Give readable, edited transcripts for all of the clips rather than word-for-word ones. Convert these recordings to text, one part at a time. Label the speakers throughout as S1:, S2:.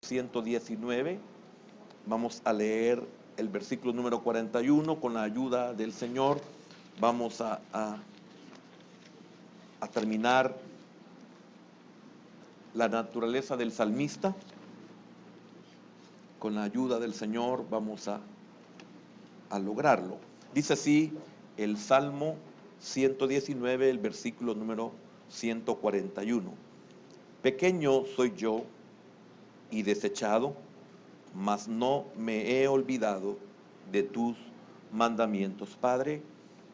S1: 119. Vamos a leer el versículo número 41. Con la ayuda del Señor vamos a terminar la naturaleza del salmista. Con la ayuda del Señor vamos a lograrlo. Dice así el Salmo 119, el versículo número 141. Pequeño soy yo y desechado, mas no me he olvidado de tus mandamientos. Padre,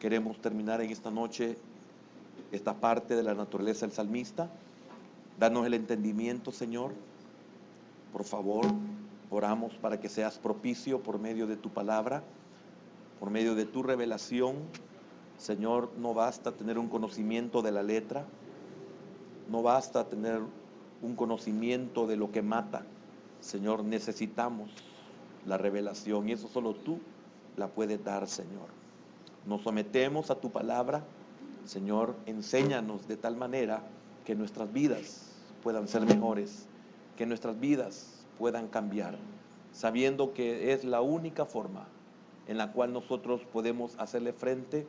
S1: queremos terminar en esta noche esta parte de la naturaleza del salmista. Danos el entendimiento, Señor. Por favor, oramos para que seas propicio por medio de tu palabra, por medio de tu revelación. Señor, no basta tener un conocimiento de la letra, no basta tener un conocimiento de lo que mata. Señor, necesitamos la revelación y eso solo tú la puedes dar, Señor. Nos sometemos a tu palabra. Señor, enséñanos de tal manera que nuestras vidas puedan ser mejores, que nuestras vidas puedan cambiar, sabiendo que es la única forma en la cual nosotros podemos hacerle frente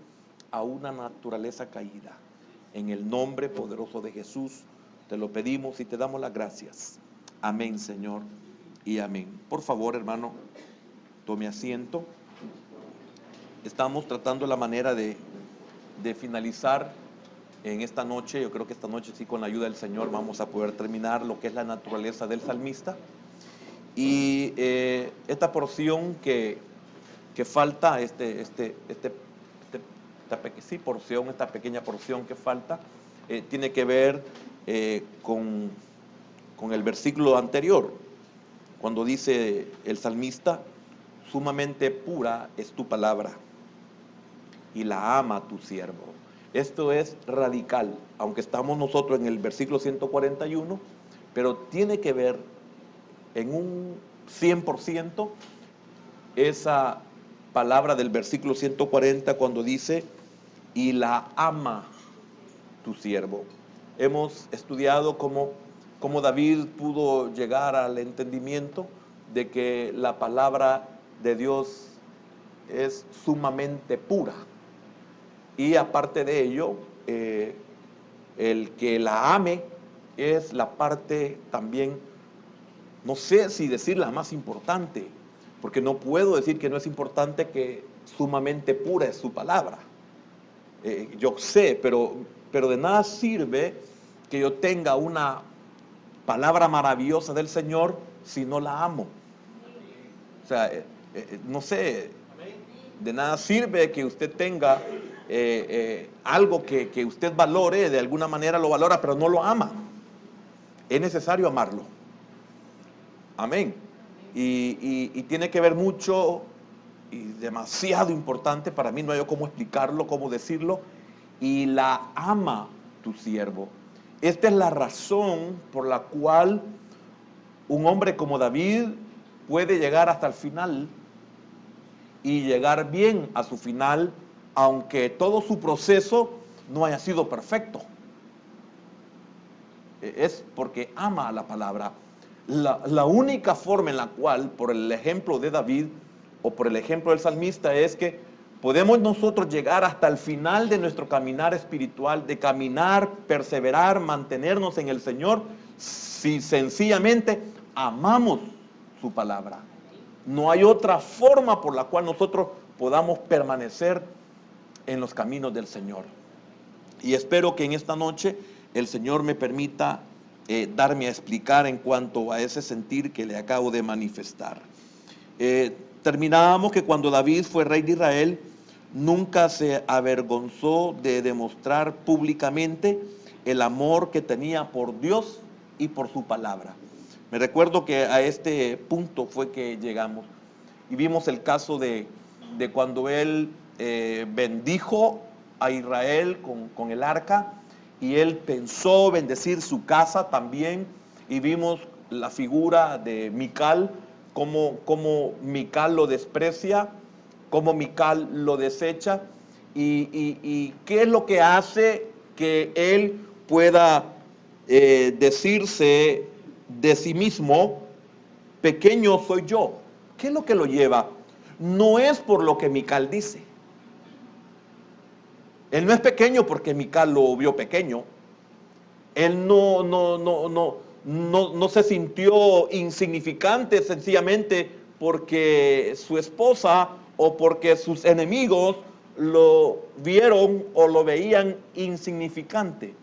S1: a una naturaleza caída. En el nombre poderoso de Jesús te lo pedimos y te damos las gracias. Amén, Señor, y amén. Por favor, hermano, tome asiento. Estamos tratando la manera de finalizar en esta noche. Yo creo que esta noche sí, con la ayuda del Señor, vamos a poder terminar lo que es la naturaleza del salmista. Y esta porción que falta, esta pequeña porción que falta, tiene que ver con el versículo anterior, cuando dice el salmista: sumamente pura es tu palabra y la ama tu siervo. Esto es radical, aunque estamos nosotros en el versículo 141, pero tiene que ver en un 100% esa palabra del versículo 140 cuando dice: y la ama tu siervo. Hemos estudiado cómo David pudo llegar al entendimiento de que la palabra de Dios es sumamente pura. Y aparte de ello, el que la ame es la parte también, no sé si decir la más importante, porque no puedo decir que no es importante, que sumamente pura es su palabra. Yo sé, pero de nada sirve que yo tenga una palabra maravillosa del Señor si no la amo. O sea, no sé, de nada sirve que usted tenga algo que usted valore, de alguna manera lo valora, pero no lo ama. Es necesario amarlo. Amén. Y tiene que ver mucho y demasiado importante para mí, no hay cómo explicarlo, cómo decirlo. Y la ama tu siervo. Esta es la razón por la cual un hombre como David puede llegar hasta el final y llegar bien a su final, aunque todo su proceso no haya sido perfecto. Es porque ama a la palabra. La única forma en la cual, por el ejemplo de David o por el ejemplo del salmista, es que podemos nosotros llegar hasta el final de nuestro caminar espiritual, de caminar, perseverar, mantenernos en el Señor, si sencillamente amamos su palabra. No hay otra forma por la cual nosotros podamos permanecer en los caminos del Señor. Y espero que en esta noche el Señor me permita darme a explicar en cuanto a ese sentir que le acabo de manifestar. Terminábamos que cuando David fue rey de Israel, nunca se avergonzó de demostrar públicamente el amor que tenía por Dios y por su palabra. Me recuerdo que a este punto fue que llegamos y vimos el caso de cuando él bendijo a Israel con el arca, y él pensó bendecir su casa también, y vimos la figura de Mical, cómo Mical lo desprecia, cómo Mical lo desecha, y qué es lo que hace que él pueda decirse de sí mismo pequeño soy yo. ¿Qué es lo que lo lleva? No es por lo que Mical dice. Él no es pequeño porque Mical lo vio pequeño. Él no se sintió insignificante sencillamente porque su esposa o porque sus enemigos lo vieron o lo veían insignificante.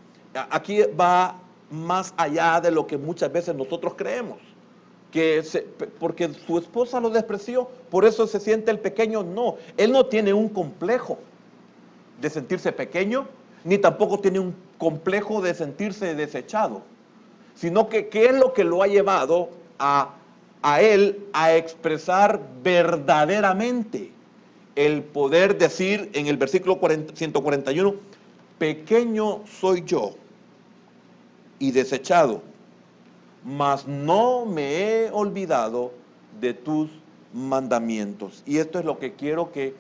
S1: Aquí va más allá de lo que muchas veces nosotros creemos. Porque su esposa lo despreció, por eso se siente el pequeño. No, él no tiene un complejo de sentirse pequeño, ni tampoco tiene un complejo de sentirse desechado, sino que ¿qué es lo que lo ha llevado a él a expresar verdaderamente el poder decir en el versículo 141, pequeño soy yo y desechado, mas no me he olvidado de tus mandamientos? Y esto es lo que quiero que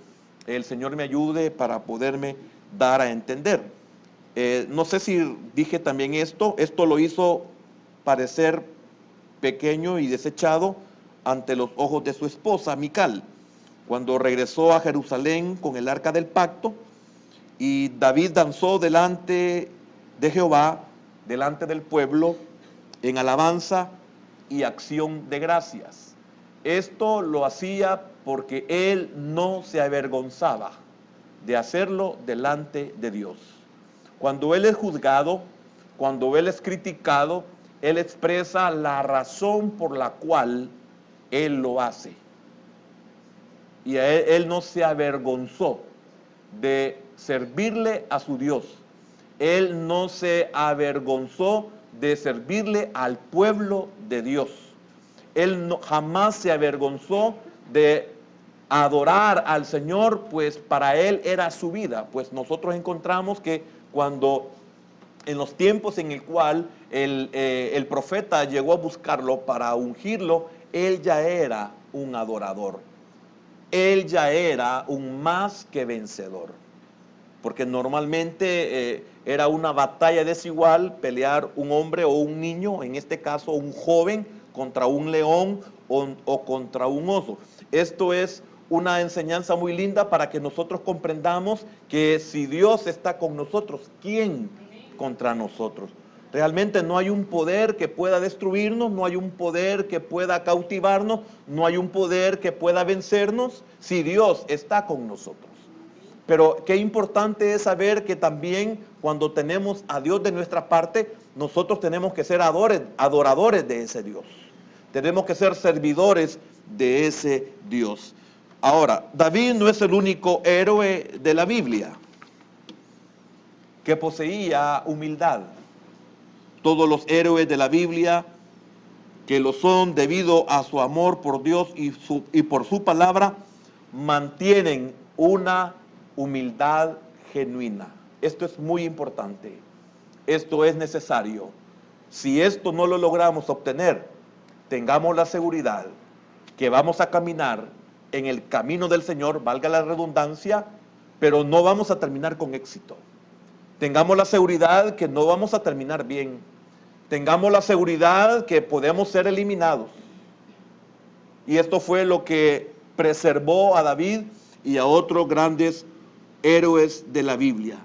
S1: el Señor me ayude para poderme dar a entender. No sé si dije también esto lo hizo parecer pequeño y desechado ante los ojos de su esposa, Mical, cuando regresó a Jerusalén con el arca del pacto, y David danzó delante de Jehová, delante del pueblo, en alabanza y acción de gracias. Esto lo hacía porque él no se avergonzaba de hacerlo delante de Dios. Cuando él es juzgado, cuando él es criticado, él expresa la razón por la cual él lo hace. Y él no se avergonzó de servirle a su Dios. Él no se avergonzó de servirle al pueblo de Dios. Él jamás se avergonzó de adorar al Señor, pues para él era su vida. Pues nosotros encontramos que cuando en los tiempos en el cual el profeta llegó a buscarlo para ungirlo, él ya era un adorador. Él ya era un más que vencedor. Porque normalmente era una batalla desigual pelear un hombre o un niño, en este caso un joven, contra un león o contra un oso. Esto es una enseñanza muy linda para que nosotros comprendamos que si Dios está con nosotros, ¿quién contra nosotros? Realmente no hay un poder que pueda destruirnos, no hay un poder que pueda cautivarnos, no hay un poder que pueda vencernos si Dios está con nosotros. Pero qué importante es saber que también cuando tenemos a Dios de nuestra parte, nosotros tenemos que ser adoradores de ese Dios. Tenemos que ser servidores de ese Dios. Ahora, David no es el único héroe de la Biblia que poseía humildad. Todos los héroes de la Biblia que lo son debido a su amor por Dios y por su palabra, mantienen una humildad genuina. Esto es muy importante. Esto es necesario. Si esto no lo logramos obtener, tengamos la seguridad que vamos a caminar en el camino del Señor, valga la redundancia, pero no vamos a terminar con éxito. Tengamos la seguridad que no vamos a terminar bien. Tengamos la seguridad que podemos ser eliminados. Y esto fue lo que preservó a David y a otros grandes héroes de la Biblia.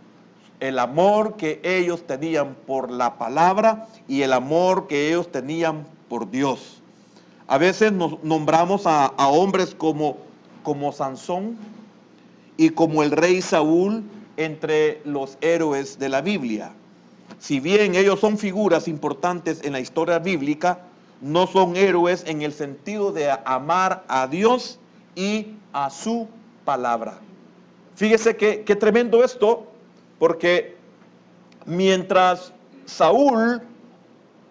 S1: El amor que ellos tenían por la palabra y el amor que ellos tenían por Dios. A veces nos nombramos a hombres como Sansón y como el rey Saúl entre los héroes de la Biblia. Si bien ellos son figuras importantes en la historia bíblica, no son héroes en el sentido de amar a Dios y a su palabra. Fíjese qué tremendo esto, porque mientras Saúl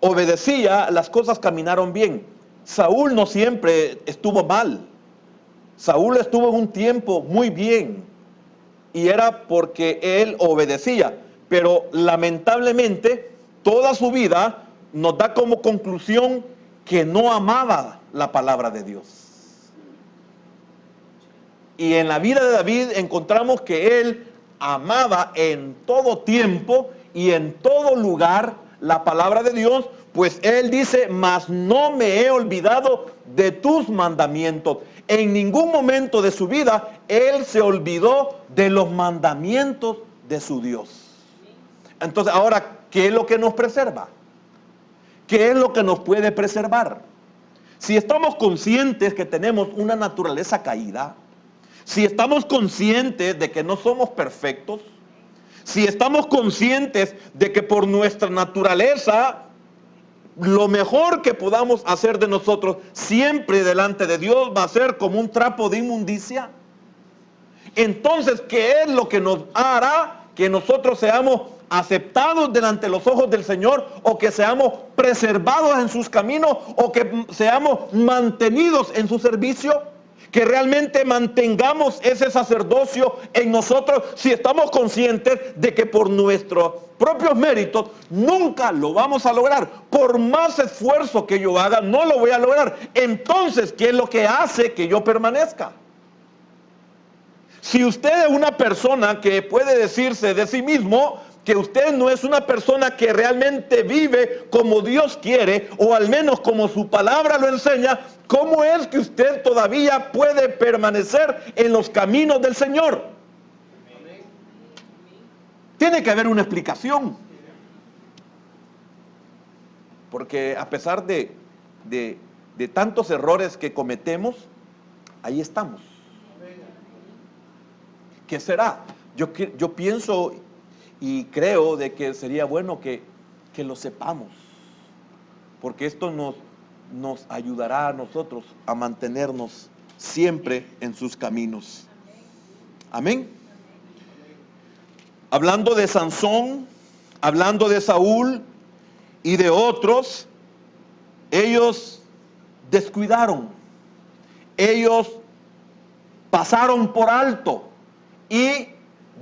S1: obedecía, las cosas caminaron bien. Saúl no siempre estuvo mal. Saúl estuvo en un tiempo muy bien y era porque él obedecía. Pero lamentablemente toda su vida nos da como conclusión que no amaba la palabra de Dios. Y en la vida de David encontramos que él amaba en todo tiempo y en todo lugar la palabra de Dios, pues Él dice, mas no me he olvidado de tus mandamientos. En ningún momento de su vida, Él se olvidó de los mandamientos de su Dios. Entonces, ahora, ¿qué es lo que nos preserva? ¿Qué es lo que nos puede preservar? Si estamos conscientes que tenemos una naturaleza caída, si estamos conscientes de que no somos perfectos, si estamos conscientes de que por nuestra naturaleza, lo mejor que podamos hacer de nosotros siempre delante de Dios va a ser como un trapo de inmundicia, entonces, ¿qué es lo que nos hará que nosotros seamos aceptados delante de los ojos del Señor, o que seamos preservados en sus caminos, o que seamos mantenidos en su servicio? Que realmente mantengamos ese sacerdocio en nosotros, si estamos conscientes de que por nuestros propios méritos nunca lo vamos a lograr. Por más esfuerzo que yo haga, no lo voy a lograr. Entonces, ¿qué es lo que hace que yo permanezca? Si usted es una persona que puede decirse de sí mismo que usted no es una persona que realmente vive como Dios quiere, o al menos como su palabra lo enseña, ¿cómo es que usted todavía puede permanecer en los caminos del Señor? Tiene que haber una explicación. Porque a pesar de tantos errores que cometemos, ahí estamos. ¿Qué será? Yo pienso y creo de que sería bueno que lo sepamos, porque esto nos ayudará a nosotros a mantenernos siempre en sus caminos. Amén. Hablando de Sansón, hablando de Saúl y de otros, ellos descuidaron, ellos pasaron por alto y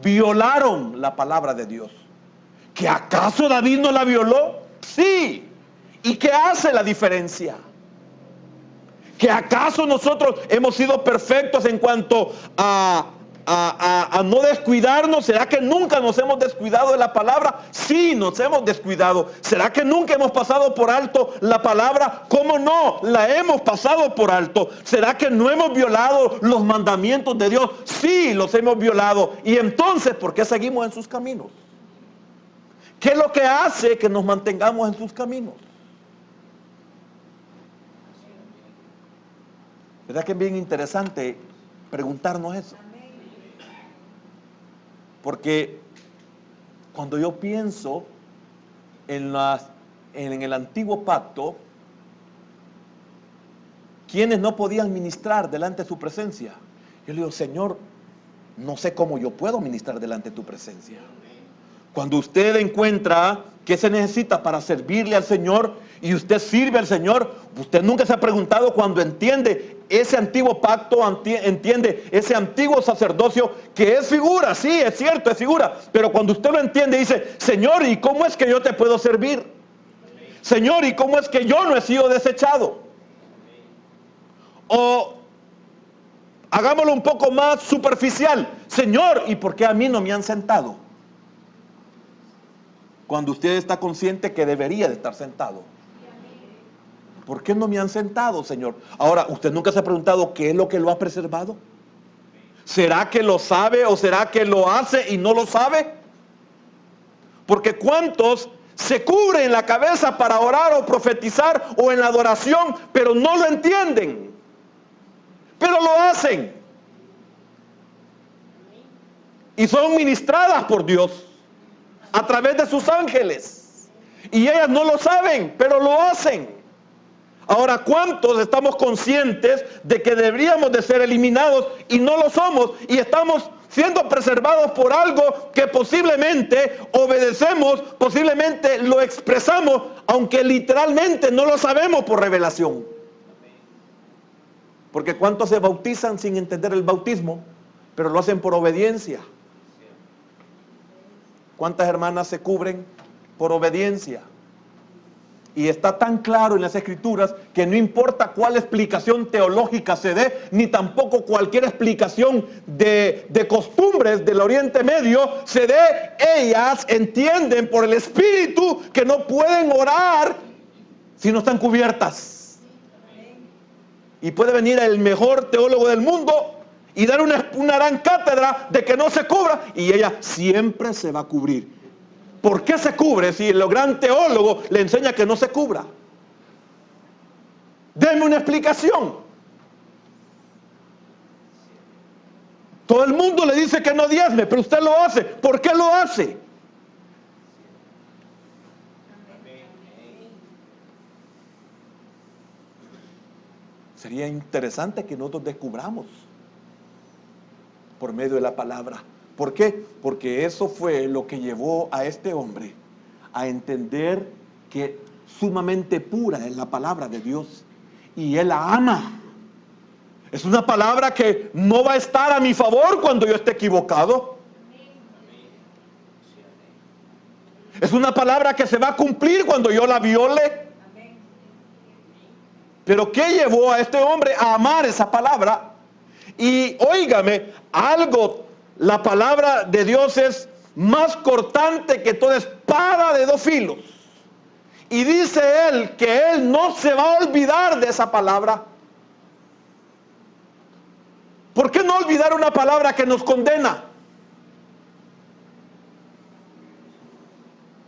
S1: violaron la palabra de Dios. ¿Que acaso David no la violó? Sí. ¿Y qué hace la diferencia? ¿Que acaso nosotros hemos sido perfectos en cuanto a no descuidarnos? ¿Será que nunca nos hemos descuidado de la palabra? Sí, nos hemos descuidado. ¿Será que nunca hemos pasado por alto la palabra? ¿Cómo no? La hemos pasado por alto. ¿Será que no hemos violado los mandamientos de Dios? Sí, los hemos violado. Y entonces, ¿por qué seguimos en sus caminos? ¿Qué es lo que hace que nos mantengamos en sus caminos? ¿Verdad que es bien interesante preguntarnos eso? Porque cuando yo pienso en el antiguo pacto, quienes no podían ministrar delante de su presencia, yo le digo, Señor, no sé cómo yo puedo ministrar delante de tu presencia. Cuando usted encuentra qué se necesita para servirle al Señor y usted sirve al Señor, usted nunca se ha preguntado, cuando entiende ese antiguo pacto, entiende ese antiguo sacerdocio, que es figura, sí, es cierto, es figura, pero cuando usted lo entiende, dice, Señor, ¿y cómo es que yo te puedo servir? Señor, ¿y cómo es que yo no he sido desechado? O hagámoslo un poco más superficial, Señor, ¿y por qué a mí no me han sentado? Cuando usted está consciente que debería de estar sentado. ¿Por qué no me han sentado, Señor? Ahora, ¿usted nunca se ha preguntado qué es lo que lo ha preservado? ¿Será que lo sabe o será que lo hace y no lo sabe? Porque ¿cuántos se cubren la cabeza para orar o profetizar o en la adoración, pero no lo entienden? Pero lo hacen. Y son ministradas por Dios a través de sus ángeles. Y ellas no lo saben, pero lo hacen. Ahora, ¿cuántos estamos conscientes de que deberíamos de ser eliminados y no lo somos? Y estamos siendo preservados por algo que posiblemente obedecemos, posiblemente lo expresamos, aunque literalmente no lo sabemos por revelación. Porque ¿cuántos se bautizan sin entender el bautismo, pero lo hacen por obediencia? ¿Cuántas hermanas se cubren por obediencia? Y está tan claro en las Escrituras que no importa cuál explicación teológica se dé, ni tampoco cualquier explicación de costumbres del Oriente Medio se dé, ellas entienden por el Espíritu que no pueden orar si no están cubiertas. Y puede venir el mejor teólogo del mundo y dar una gran cátedra de que no se cubra, y ella siempre se va a cubrir. ¿Por qué se cubre si el gran teólogo le enseña que no se cubra? Deme una explicación. Todo el mundo le dice que no diezme, pero usted lo hace. ¿Por qué lo hace? Sería interesante que nosotros descubramos por medio de la palabra. ¿Por qué? Porque eso fue lo que llevó a este hombre a entender que sumamente pura es la palabra de Dios y él la ama. Es una palabra que no va a estar a mi favor cuando yo esté equivocado. Es una palabra que se va a cumplir cuando yo la viole. Pero ¿qué llevó a este hombre a amar esa palabra? Y óigame, la palabra de Dios es más cortante que toda espada de dos filos. Y dice él que él no se va a olvidar de esa palabra. ¿Por qué no olvidar una palabra que nos condena?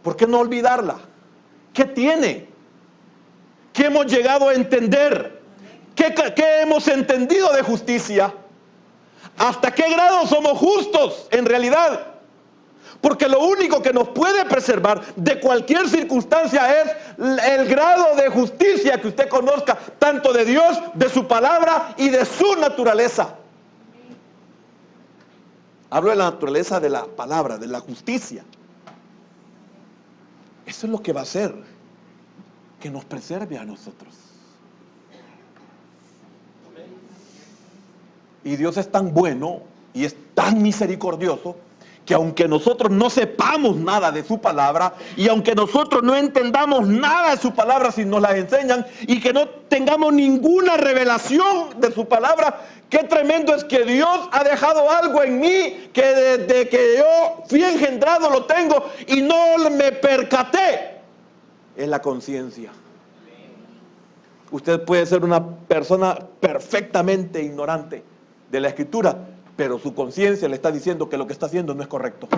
S1: ¿Por qué no olvidarla? ¿Qué tiene? ¿Qué hemos llegado a entender? ¿Qué hemos entendido de justicia? ¿Hasta qué grado somos justos en realidad? Porque lo único que nos puede preservar de cualquier circunstancia es el grado de justicia que usted conozca, tanto de Dios, de su palabra y de su naturaleza. Hablo de la naturaleza de la palabra, de la justicia. Eso es lo que va a hacer que nos preserve a nosotros. Y Dios es tan bueno y es tan misericordioso que aunque nosotros no sepamos nada de su palabra y aunque nosotros no entendamos nada de su palabra si nos la enseñan y que no tengamos ninguna revelación de su palabra, qué tremendo es que Dios ha dejado algo en mí que desde que yo fui engendrado lo tengo y no me percaté. Es la conciencia. Usted puede ser una persona perfectamente ignorante de la Escritura, pero su conciencia le está diciendo que lo que está haciendo no es correcto.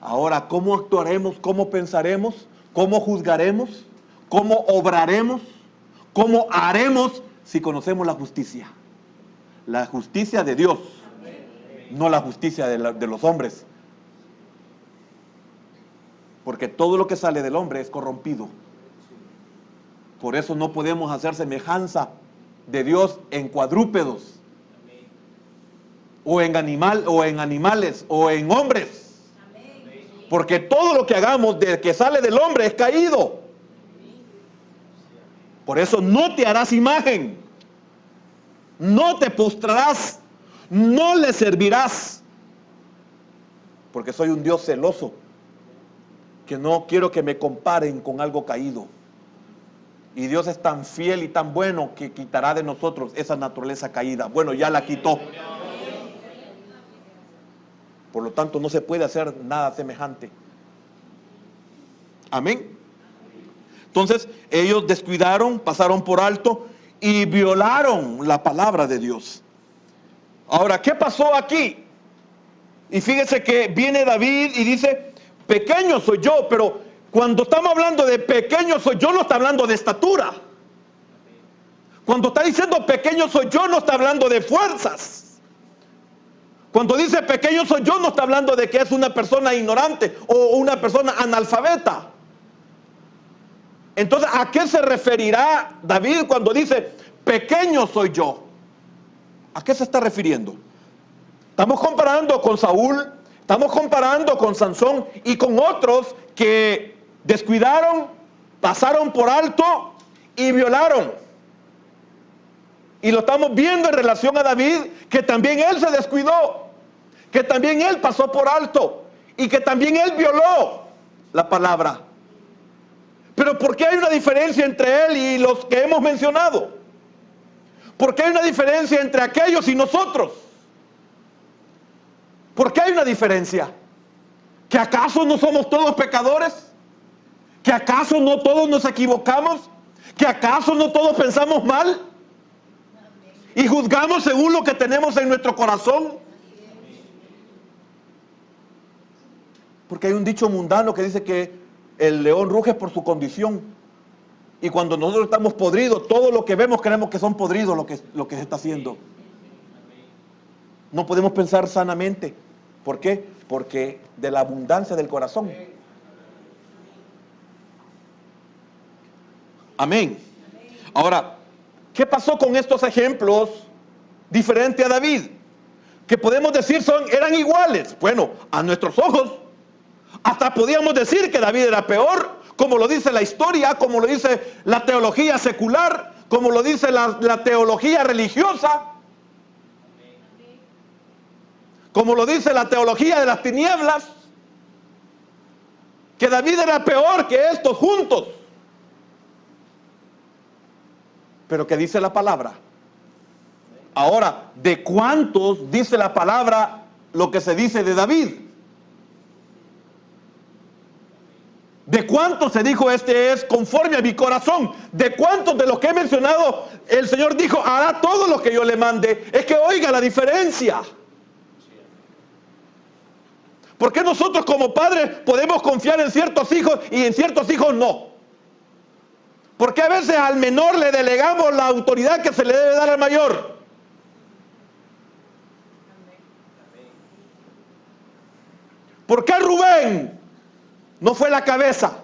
S1: Ahora, ¿cómo actuaremos? ¿Cómo pensaremos? ¿Cómo juzgaremos? ¿Cómo obraremos? ¿Cómo haremos si conocemos la justicia? La justicia de Dios, no la justicia de los hombres. Porque todo lo que sale del hombre es corrompido. Por eso no podemos hacer semejanza de Dios en cuadrúpedos, o en animales, o en hombres. Porque todo lo que hagamos de que sale del hombre es caído. Por eso no te harás imagen, no te postrarás, no le servirás. Porque soy un Dios celoso, que no quiero que me comparen con algo caído. Y Dios es tan fiel y tan bueno que quitará de nosotros esa naturaleza caída. Bueno, ya la quitó. Por lo tanto, no se puede hacer nada semejante. Amén. Entonces, ellos descuidaron, pasaron por alto y violaron la palabra de Dios. Ahora, ¿qué pasó aquí? Y fíjese que viene David y dice, pequeño soy yo, pero cuando estamos hablando de pequeño soy yo, no está hablando de estatura. Cuando está diciendo pequeño soy yo, no está hablando de fuerzas. Cuando dice pequeño soy yo, no está hablando de que es una persona ignorante o una persona analfabeta. Entonces, ¿a qué se referirá David cuando dice pequeño soy yo? ¿A qué se está refiriendo? Estamos comparando con Saúl, estamos comparando con Sansón y con otros que descuidaron, pasaron por alto y violaron. Y lo estamos viendo en relación a David, que también él se descuidó, que también él pasó por alto y que también él violó la palabra. Pero ¿por qué hay una diferencia entre él y los que hemos mencionado? ¿Por qué hay una diferencia entre aquellos y nosotros? ¿Por qué hay una diferencia? ¿Que acaso no somos todos pecadores? ¿Que acaso no todos nos equivocamos? ¿Que acaso no todos pensamos mal? ¿Y juzgamos según lo que tenemos en nuestro corazón? Porque hay un dicho mundano que dice que el león ruge por su condición. Y cuando nosotros estamos podridos, todo lo que vemos creemos que son podridos lo que se está haciendo. No podemos pensar sanamente. ¿Por qué? Porque de la abundancia del corazón. Amén. Ahora, ¿qué pasó con estos ejemplos diferente a David? Que podemos decir eran iguales. Bueno, a nuestros ojos, hasta podíamos decir que David era peor, como lo dice la historia, como lo dice la teología secular, como lo dice la teología religiosa, como lo dice la teología de las tinieblas, que David era peor que estos juntos. Pero ¿qué dice la palabra? Ahora, ¿de cuántos dice la palabra lo que se dice de David? ¿De cuántos se dijo este es conforme a mi corazón? ¿De cuántos de los que he mencionado el Señor dijo hará todo lo que yo le mande? Es que oiga la diferencia. ¿Por qué nosotros como padres podemos confiar en ciertos hijos y en ciertos hijos no? ¿Por qué a veces al menor le delegamos la autoridad que se le debe dar al mayor? ¿Por qué Rubén no fue la cabeza?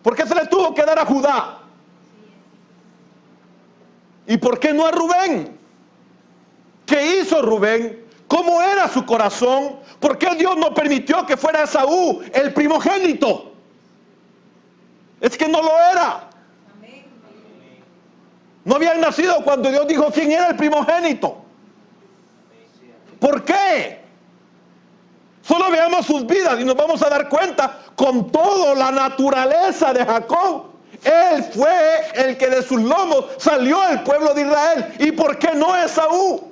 S1: ¿Por qué se le tuvo que dar a Judá? ¿Y por qué no a Rubén? ¿Qué hizo Rubén? ¿Cómo era su corazón? ¿Por qué Dios no permitió que fuera Esaú el primogénito? Es que no lo era. No habían nacido cuando Dios dijo quién era el primogénito. ¿Por qué? Solo veamos sus vidas y nos vamos a dar cuenta con toda la naturaleza de Jacob. Él fue el que de sus lomos salió el pueblo de Israel. ¿Y por qué no Esaú?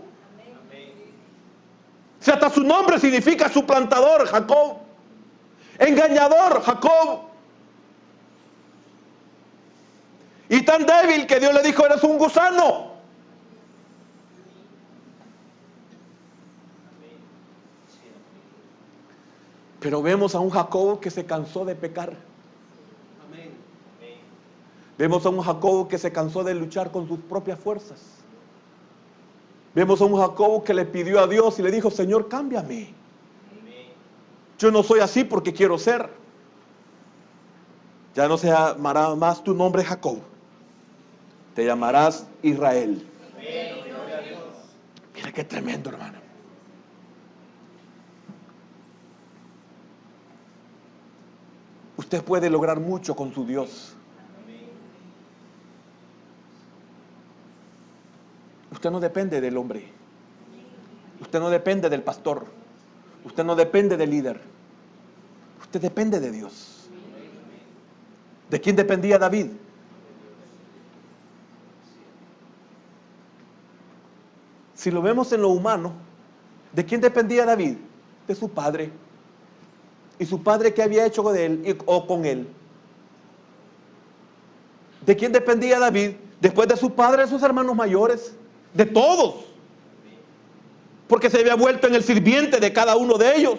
S1: Si hasta su nombre significa suplantador, Jacob. Engañador, Jacob. Y tan débil que Dios le dijo, eres un gusano. Pero vemos a un Jacob que se cansó de pecar. Vemos a un Jacob que se cansó de luchar con sus propias fuerzas. Vemos a un Jacob que le pidió a Dios y le dijo, Señor, cámbiame. Yo no soy así porque quiero ser. Ya no se llamará más tu nombre Jacob. Te llamarás Israel. Mira qué tremendo, hermano. Usted puede lograr mucho con su Dios. Usted no depende del hombre. Usted no depende del pastor. Usted no depende del líder. Usted depende de Dios. ¿De quién dependía David? Si lo vemos en lo humano, ¿de quién dependía David? De su padre. ¿Y su padre qué había hecho de él o con él? ¿De quién dependía David? Después de su padre, de sus hermanos mayores, de todos. Porque se había vuelto en el sirviente de cada uno de ellos.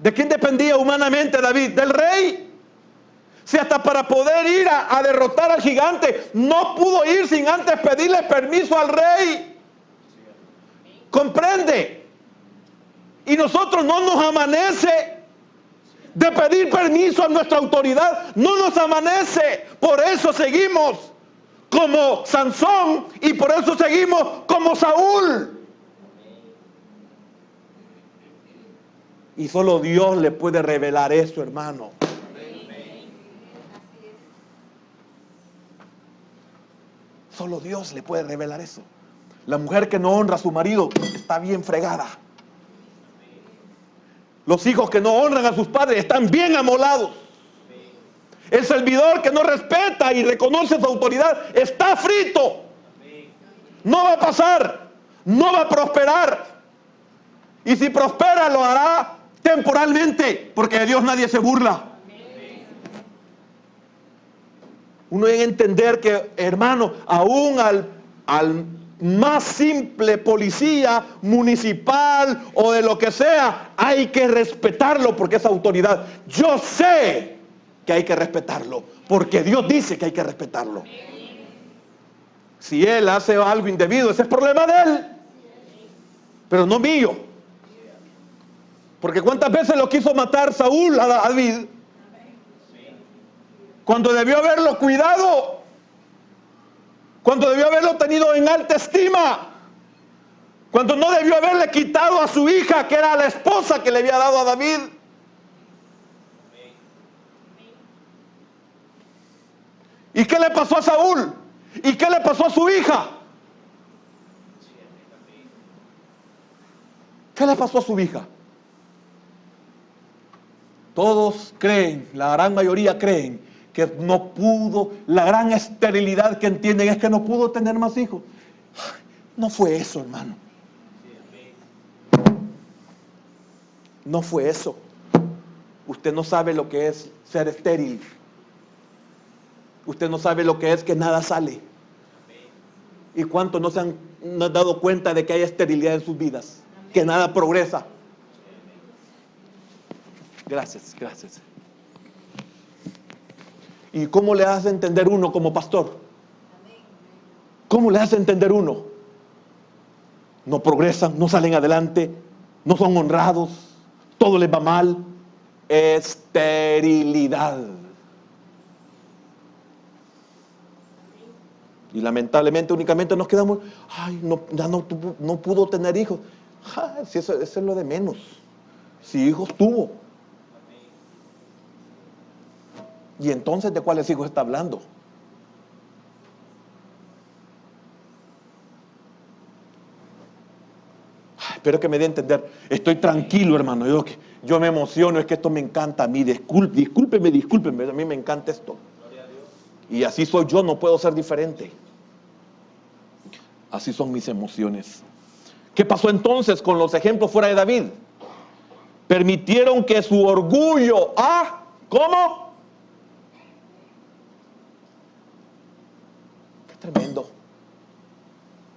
S1: ¿De quién dependía humanamente David? Del rey. Si hasta para poder ir a derrotar al gigante, no pudo ir sin antes pedirle permiso al rey. ¿Comprende? Y nosotros no nos amanece de pedir permiso a nuestra autoridad. No nos amanece. Por eso seguimos como Sansón y por eso seguimos como Saúl. Y solo Dios le puede revelar eso, hermano. Solo Dios le puede revelar eso. La mujer que no honra a su marido está bien fregada. Los hijos que no honran a sus padres están bien amolados. El servidor que no respeta y reconoce su autoridad está frito. No va a pasar, no va a prosperar. Y si prospera lo hará temporalmente, porque de Dios nadie se burla. Uno debe entender que, hermano, aún al más simple policía municipal o de lo que sea, hay que respetarlo porque es autoridad. Yo sé que hay que respetarlo porque Dios dice que hay que respetarlo. Si él hace algo indebido, ese es problema de él, pero no mío. Porque cuántas veces lo quiso matar Saúl a David, cuando debió haberlo cuidado, cuando debió haberlo tenido en alta estima, cuando no debió haberle quitado a su hija, que era la esposa que le había dado a David. ¿Y qué le pasó a Saúl? ¿Y qué le pasó a su hija? ¿Qué le pasó a su hija? Todos creen, la gran mayoría creen que no pudo, la gran esterilidad que entienden es que no pudo tener más hijos. No fue eso, hermano. No fue eso. Usted no sabe lo que es ser estéril. Usted no sabe lo que es que nada sale. ¿Y cuántos no se han dado cuenta de que hay esterilidad en sus vidas? Que nada progresa. Gracias, gracias. ¿Y cómo le hace entender uno como pastor? ¿Cómo le hace entender uno? No progresan, no salen adelante, no son honrados, todo les va mal. Esterilidad. Y lamentablemente únicamente nos quedamos, ay, ya no pudo tener hijos. Si eso es lo de menos. Si hijos tuvo. Y entonces, ¿de cuáles hijos está hablando? Espero que me dé a entender. Estoy tranquilo, hermano. Yo me emociono, es que esto me encanta a mí. Discúlpeme, a mí me encanta esto. Y así soy yo, no puedo ser diferente. Así son mis emociones. ¿Qué pasó entonces con los ejemplos fuera de David? Permitieron que su orgullo, ¿cómo? Qué tremendo.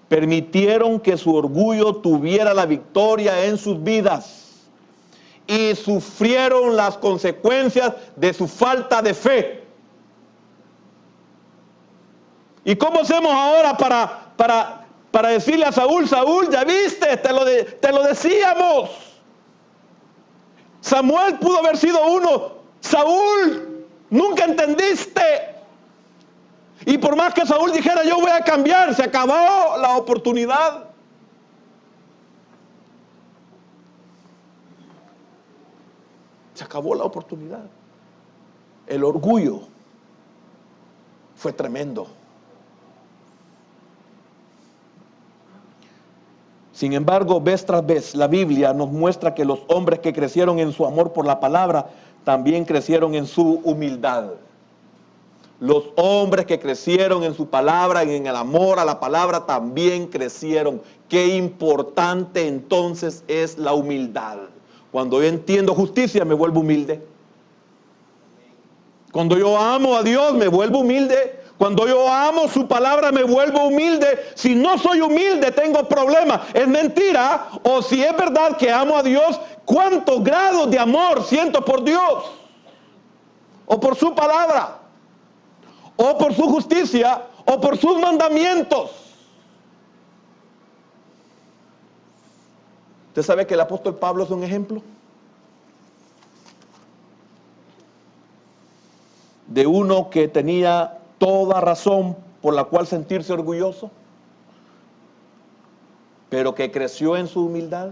S1: Permitieron que su orgullo tuviera la victoria en sus vidas y sufrieron las consecuencias de su falta de fe. ¿Y cómo hacemos ahora para decirle a Saúl, Saúl, ya viste, te lo decíamos? Samuel pudo haber sido uno. Saúl, nunca entendiste. Y por más que Saúl dijera, yo voy a cambiar, se acabó la oportunidad. Se acabó la oportunidad. El orgullo fue tremendo. Sin embargo, vez tras vez, la Biblia nos muestra que los hombres que crecieron en su amor por la palabra, también crecieron en su humildad. Los hombres que crecieron en su palabra y en el amor a la palabra también crecieron. Qué importante entonces es la humildad. Cuando yo entiendo justicia, me vuelvo humilde. Cuando yo amo a Dios, me vuelvo humilde. Cuando yo amo su palabra, me vuelvo humilde. Si no soy humilde, tengo problemas. Es mentira. O si es verdad que amo a Dios, ¿cuántos grados de amor siento por Dios? O por su palabra. O por su justicia. O por sus mandamientos. ¿Usted sabe que el apóstol Pablo es un ejemplo? De uno que tenía toda razón por la cual sentirse orgulloso, pero que creció en su humildad.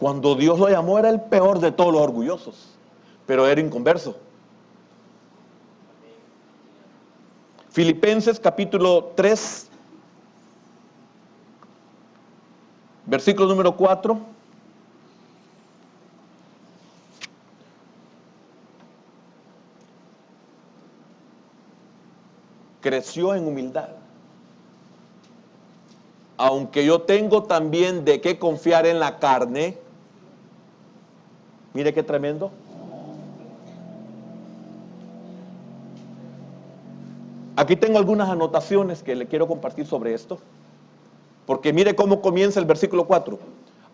S1: Cuando Dios lo llamó era el peor de todos los orgullosos, pero era inconverso. Filipenses capítulo 3, Versículo número 4. Creció en humildad. Aunque yo tengo también de qué confiar en la carne. Mire qué tremendo. Aquí tengo algunas anotaciones que le quiero compartir sobre esto. Porque mire cómo comienza el versículo 4.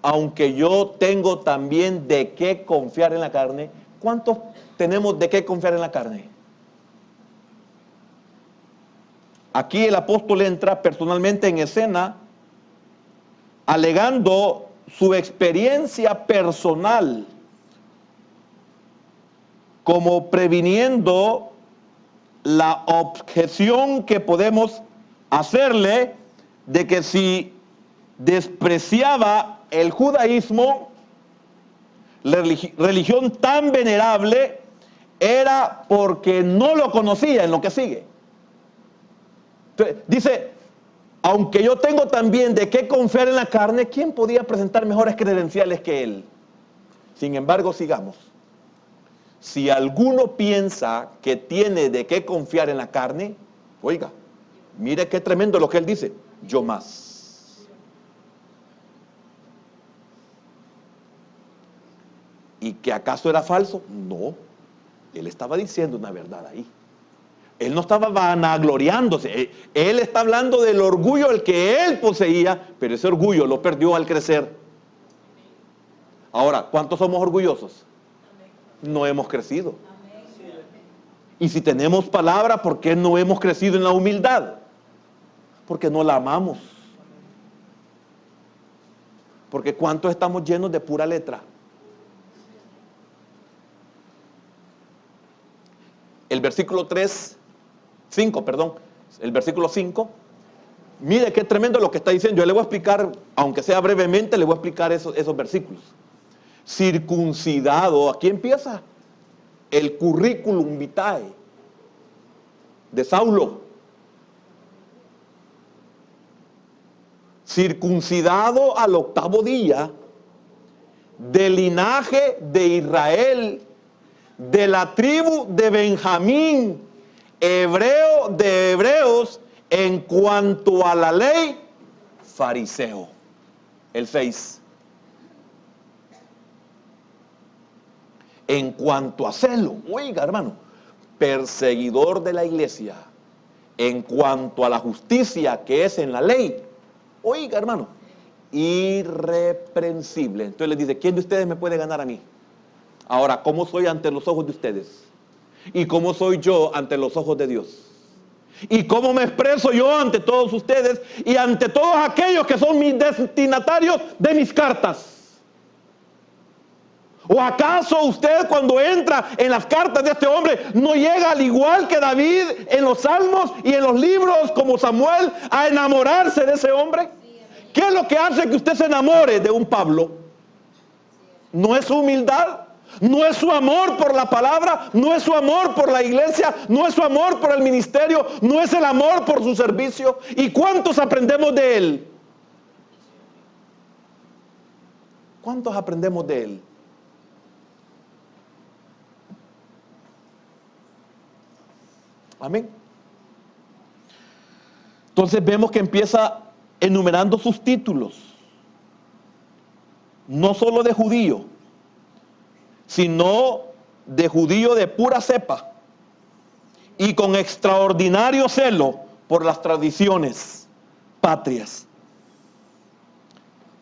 S1: Aunque yo tengo también de qué confiar en la carne. ¿Cuántos tenemos de qué confiar en la carne? Aquí el apóstol entra personalmente en escena, alegando su experiencia personal, como previniendo la objeción que podemos hacerle de que si despreciaba el judaísmo, la religión tan venerable, era porque no lo conocía en lo que sigue. Entonces, dice, aunque yo tengo también de qué confiar en la carne, ¿quién podía presentar mejores credenciales que él? Sin embargo, sigamos. Si alguno piensa que tiene de qué confiar en la carne, oiga, mire qué tremendo lo que él dice, yo más. ¿Y que acaso era falso? No, él estaba diciendo una verdad ahí. Él no estaba vanagloriándose, él está hablando del orgullo el que él poseía, pero ese orgullo lo perdió al crecer. Ahora, ¿cuántos somos orgullosos? No hemos crecido. Y si tenemos palabra, ¿por qué no hemos crecido en la humildad? Porque no la amamos. Porque ¿cuántos estamos llenos de pura letra? El versículo 5, el versículo 5, mire qué tremendo lo que está diciendo. Yo le voy a explicar, aunque sea brevemente, le voy a explicar esos versículos. Circuncidado, aquí empieza el currículum vitae de Saulo. Circuncidado al 8º día, del linaje de Israel, de la tribu de Benjamín, hebreo de hebreos, en cuanto a la ley, fariseo. El 6. En cuanto a celo, oiga hermano, perseguidor de la iglesia. En cuanto a la justicia que es en la ley, oiga hermano, irreprensible. Entonces le dice, ¿quién de ustedes me puede ganar a mí? Ahora, ¿cómo soy ante los ojos de ustedes? ¿Y cómo soy yo ante los ojos de Dios? ¿Y cómo me expreso yo ante todos ustedes y ante todos aquellos que son mis destinatarios de mis cartas? ¿O acaso usted cuando entra en las cartas de este hombre no llega al igual que David en los salmos y en los libros como Samuel a enamorarse de ese hombre? ¿Qué es lo que hace que usted se enamore de un Pablo? ¿No es su humildad? ¿No es su amor por la palabra? ¿No es su amor por la iglesia? ¿No es su amor por el ministerio? ¿No es el amor por su servicio? ¿Y cuántos aprendemos de él? ¿Cuántos aprendemos de él? Amén. Entonces vemos que empieza enumerando sus títulos. No solo de judío, sino de judío de pura cepa y con extraordinario celo por las tradiciones patrias.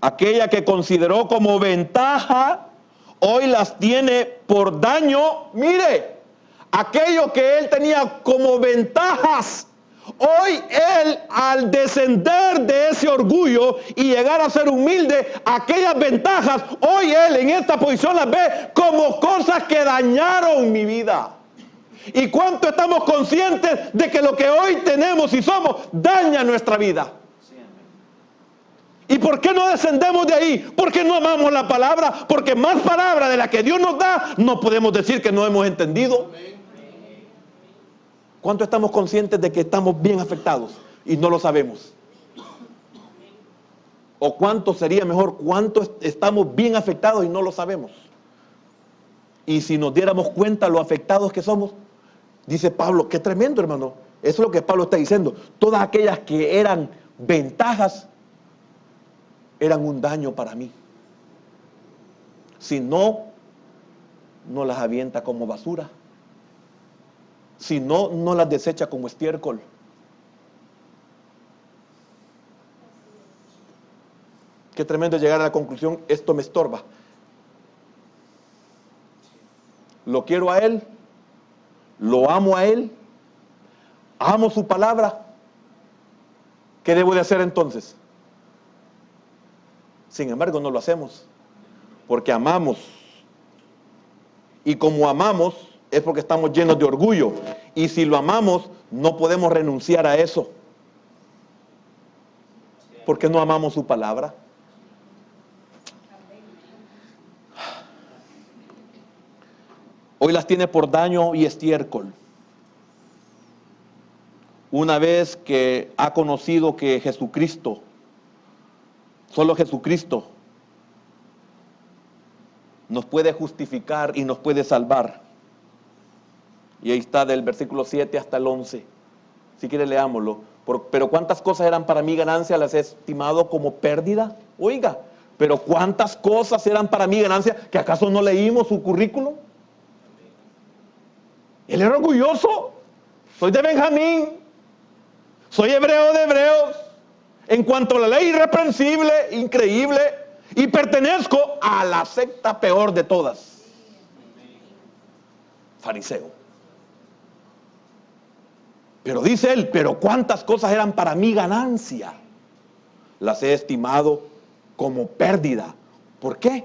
S1: Aquella que consideró como ventaja, hoy las tiene por daño. Mire, aquello que él tenía como ventajas, hoy él, al descender de ese orgullo y llegar a ser humilde, aquellas ventajas, hoy él en esta posición las ve como cosas que dañaron mi vida. ¿Y cuánto estamos conscientes de que lo que hoy tenemos y somos daña nuestra vida? ¿Y por qué no descendemos de ahí? Porque no amamos la palabra, porque más palabra de la que Dios nos da, no podemos decir que no hemos entendido. ¿Cuánto estamos conscientes de que estamos bien afectados y no lo sabemos? ¿O cuánto sería mejor? ¿Cuánto estamos bien afectados y no lo sabemos? Y si nos diéramos cuenta lo afectados que somos, dice Pablo, qué tremendo, hermano. Eso es lo que Pablo está diciendo. Todas aquellas que eran ventajas, eran un daño para mí. Si no, no las avienta como basura. Si no, no las desecha como estiércol. Qué tremendo llegar a la conclusión, esto me estorba. Lo quiero a Él, lo amo a Él, amo su palabra. ¿Qué debo de hacer entonces? Sin embargo, no lo hacemos, porque amamos. Y como amamos, es porque estamos llenos de orgullo. Y si lo amamos, no podemos renunciar a eso. Porque no amamos su palabra. Hoy las tiene por daño y estiércol. Una vez que ha conocido que Jesucristo, solo Jesucristo, nos puede justificar y nos puede salvar. Y ahí está del versículo 7 hasta el 11. Si quiere leámoslo. Pero ¿cuántas cosas eran para mí ganancia? Las he estimado como pérdida. Oiga, pero ¿cuántas cosas eran para mí ganancia? ¿Que acaso no leímos su currículum? Él era orgulloso. Soy de Benjamín. Soy hebreo de hebreos. En cuanto a la ley irreprensible, increíble. Y pertenezco a la secta peor de todas. Fariseo. Pero dice él, pero cuántas cosas eran para mi ganancia. Las he estimado como pérdida. ¿Por qué?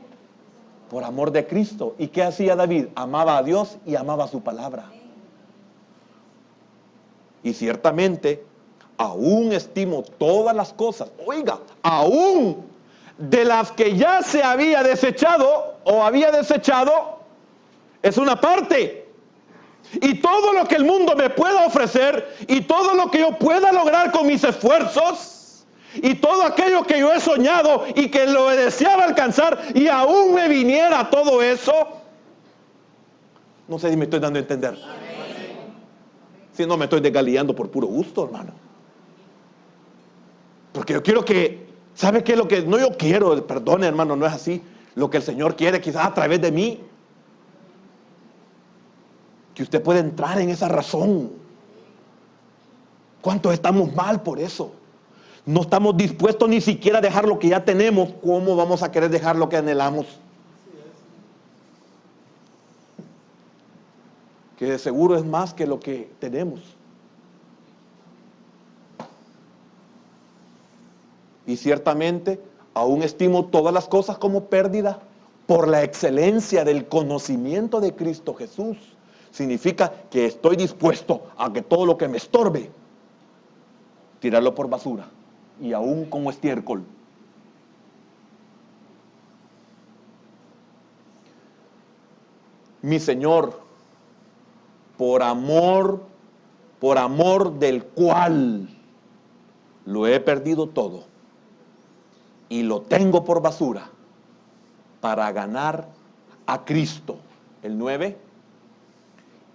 S1: Por amor de Cristo. ¿Y qué hacía David? Amaba a Dios y amaba su palabra. Y ciertamente, aún estimo todas las cosas. Oiga, aún de las que ya se había desechado o había desechado, es una parte. Y todo lo que el mundo me pueda ofrecer y todo lo que yo pueda lograr con mis esfuerzos y todo aquello que yo he soñado y que lo deseaba alcanzar y aún me viniera todo eso, no sé si me estoy dando a entender. Si no, me estoy desgaleando por puro gusto, hermano. Porque yo quiero que, ¿sabe qué es lo que? No, yo quiero, perdone, hermano, no es así. Lo que el Señor quiere quizás a través de mí, que usted pueda entrar en esa razón. ¿Cuántos estamos mal por eso? No estamos dispuestos ni siquiera a dejar lo que ya tenemos. ¿Cómo vamos a querer dejar lo que anhelamos? Que de seguro es más que lo que tenemos. Y ciertamente aún estimo todas las cosas como pérdida por la excelencia del conocimiento de Cristo Jesús. Significa que estoy dispuesto a que todo lo que me estorbe, tirarlo por basura y aún como estiércol. Mi Señor, por amor del cual lo he perdido todo y lo tengo por basura para ganar a Cristo. El 9,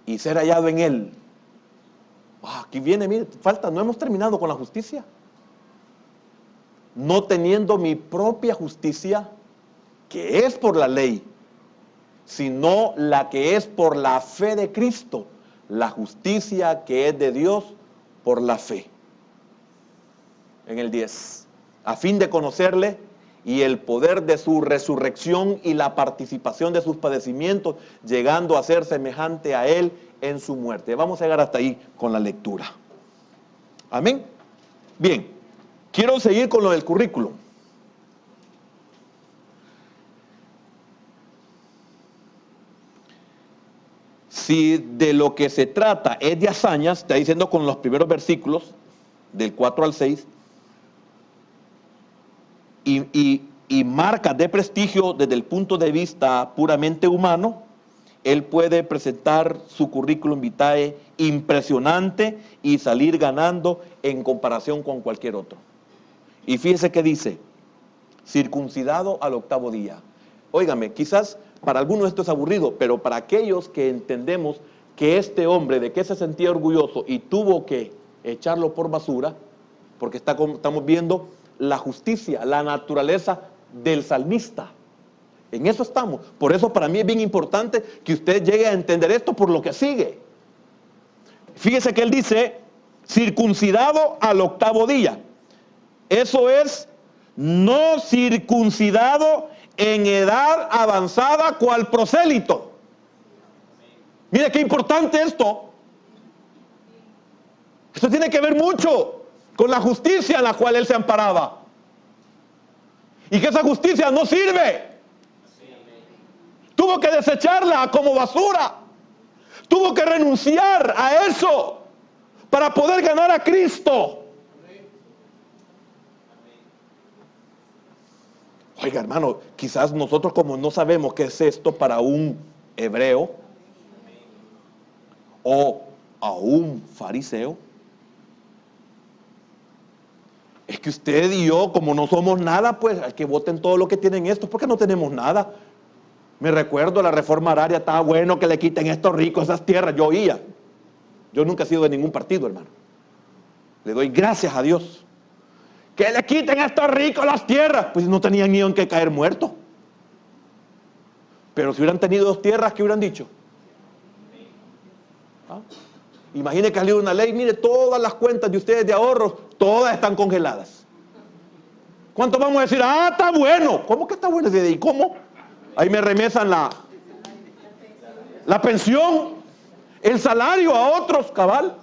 S1: y ser hallado en Él. Aquí viene, mire, falta, no hemos terminado con la justicia. No teniendo mi propia justicia, que es por la ley, sino la que es por la fe de Cristo, la justicia que es de Dios por la fe. En el 10, a fin de conocerle y el poder de su resurrección y la participación de sus padecimientos, llegando a ser semejante a Él en su muerte. Vamos a llegar hasta ahí con la lectura. Amén. Bien, quiero seguir con lo del currículum. Si de lo que se trata es de hazañas, está diciendo con los primeros versículos, del 4 al 6, y marcas de prestigio desde el punto de vista puramente humano, él puede presentar su currículum vitae impresionante y salir ganando en comparación con cualquier otro. Y fíjese que dice, circuncidado al 8º día. Óigame, quizás para algunos esto es aburrido, pero para aquellos que entendemos que este hombre, de que se sentía orgulloso y tuvo que echarlo por basura, porque estamos viendo la justicia, la naturaleza del salmista. En eso estamos. Por eso para mí es bien importante que usted llegue a entender esto por lo que sigue. Fíjese que él dice, circuncidado al 8º día. Eso es, no circuncidado en edad avanzada cual prosélito. Mire qué importante esto. Esto tiene que ver mucho con la justicia en la cual él se amparaba. Y que esa justicia no sirve. Tuvo que desecharla como basura. Tuvo que renunciar a eso para poder ganar a Cristo. Oiga, hermano, quizás nosotros como no sabemos qué es esto para un hebreo o a un fariseo, es que usted y yo, como no somos nada, pues hay que voten todo lo que tienen estos, porque no tenemos nada. Me recuerdo la reforma agraria, estaba bueno que le quiten estos ricos esas tierras. Yo oía. Yo nunca he sido de ningún partido, hermano. Le doy gracias a Dios. Que le quiten a estos ricos las tierras. Pues no tenían ni en qué caer muertos. Pero si hubieran tenido 2 tierras, ¿qué hubieran dicho? ¿Ah? Imagine que salió una ley, mire, todas las cuentas de ustedes de ahorros, todas están congeladas. ¿Cuánto vamos a decir? Ah, está bueno. ¿Cómo que está bueno? ¿Y cómo? Ahí me remesan la pensión, el salario a otros, cabal.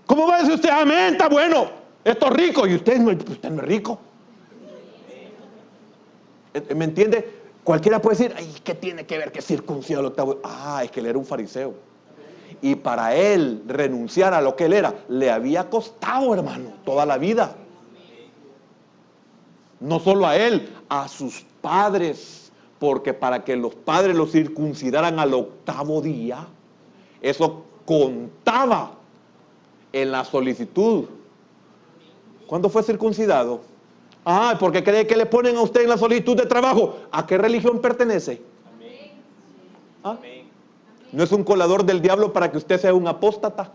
S1: ¿Cómo va a decir usted? Amén, está bueno. Esto es rico. Y usted no es rico. ¿Me entiende? Cualquiera puede decir, ay, ¿qué tiene que ver que circuncidado el 8º? Ah, es que él era un fariseo. Y para él renunciar a lo que él era, le había costado, hermano, toda la vida. No solo a él, a sus padres. Porque para que los padres lo circuncidaran al 8º día, eso contaba en la solicitud. ¿Cuándo fue circuncidado? Ah, porque cree que le ponen a usted en la solicitud de trabajo. ¿A qué religión pertenece? ¿Ah? ¿No es un colador del diablo para que usted sea un apóstata?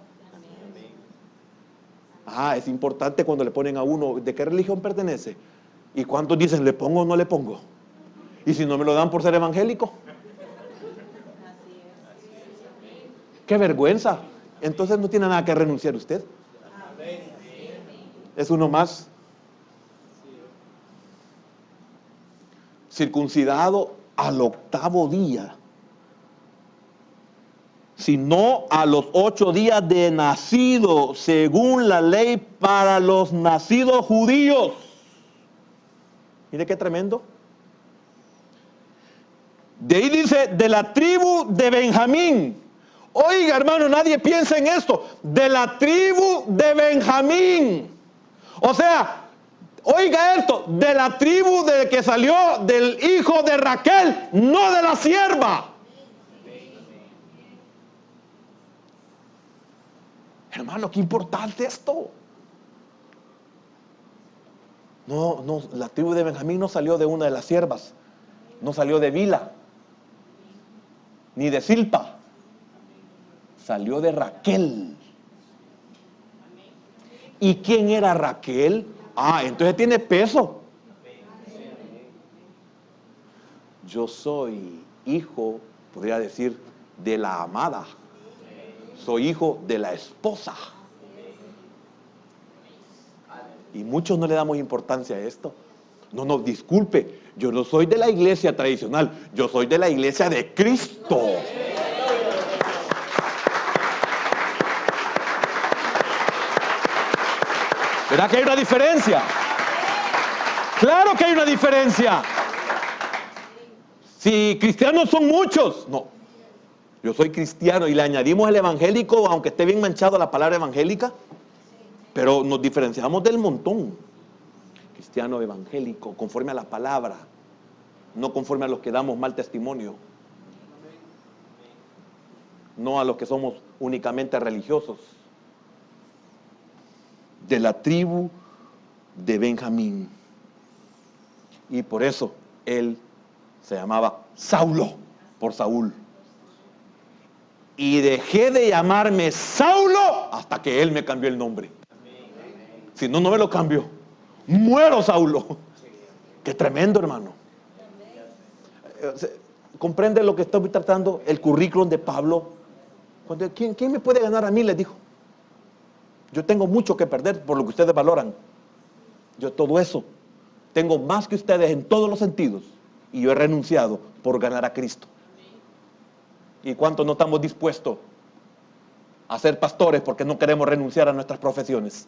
S1: Ah, es importante cuando le ponen a uno, ¿de qué religión pertenece? ¿Y cuántos dicen, le pongo o no le pongo? ¿Y si no me lo dan por ser evangélico? ¡Qué vergüenza! Entonces no tiene nada que renunciar usted. Es uno más. Circuncidado al 8º día. Sino a los 8 días de nacido, según la ley para los nacidos judíos. Mire qué tremendo. De ahí dice, de la tribu de Benjamín. Oiga, hermano, nadie piensa en esto. De la tribu de Benjamín. O sea, oiga esto, de la tribu de que salió del hijo de Raquel, no de la sierva. Hermano, qué importante esto. No, la tribu de Benjamín no salió de una de las siervas. No salió de Bila, ni de Silpa. Salió de Raquel. ¿Y quién era Raquel? Ah, entonces tiene peso. Yo soy hijo, podría decir, de la amada. Soy hijo de la esposa. Y muchos no le damos importancia a esto. No, disculpe, yo no soy de la iglesia tradicional, yo soy de la iglesia de Cristo. ¿Verdad que hay una diferencia? Claro que hay una diferencia. Si cristianos son muchos, no. Yo soy cristiano y le añadimos el evangélico, aunque esté bien manchado la palabra evangélica, pero nos diferenciamos del montón. Cristiano evangélico, conforme a la palabra, no conforme a los que damos mal testimonio, no a los que somos únicamente religiosos. De la tribu de Benjamín. Y por eso él se llamaba Saulo, por Saúl. Y dejé de llamarme Saulo hasta que él me cambió el nombre. Si no, no me lo cambió. Muero, Saulo. Qué tremendo, hermano. ¿Comprende lo que estoy tratando? El currículum de Pablo. ¿Quién me puede ganar a mí? Les dijo. Yo tengo mucho que perder por lo que ustedes valoran. Yo todo eso. Tengo más que ustedes en todos los sentidos. Y yo he renunciado por ganar a Cristo. ¿Y cuántos no estamos dispuestos a ser pastores porque no queremos renunciar a nuestras profesiones?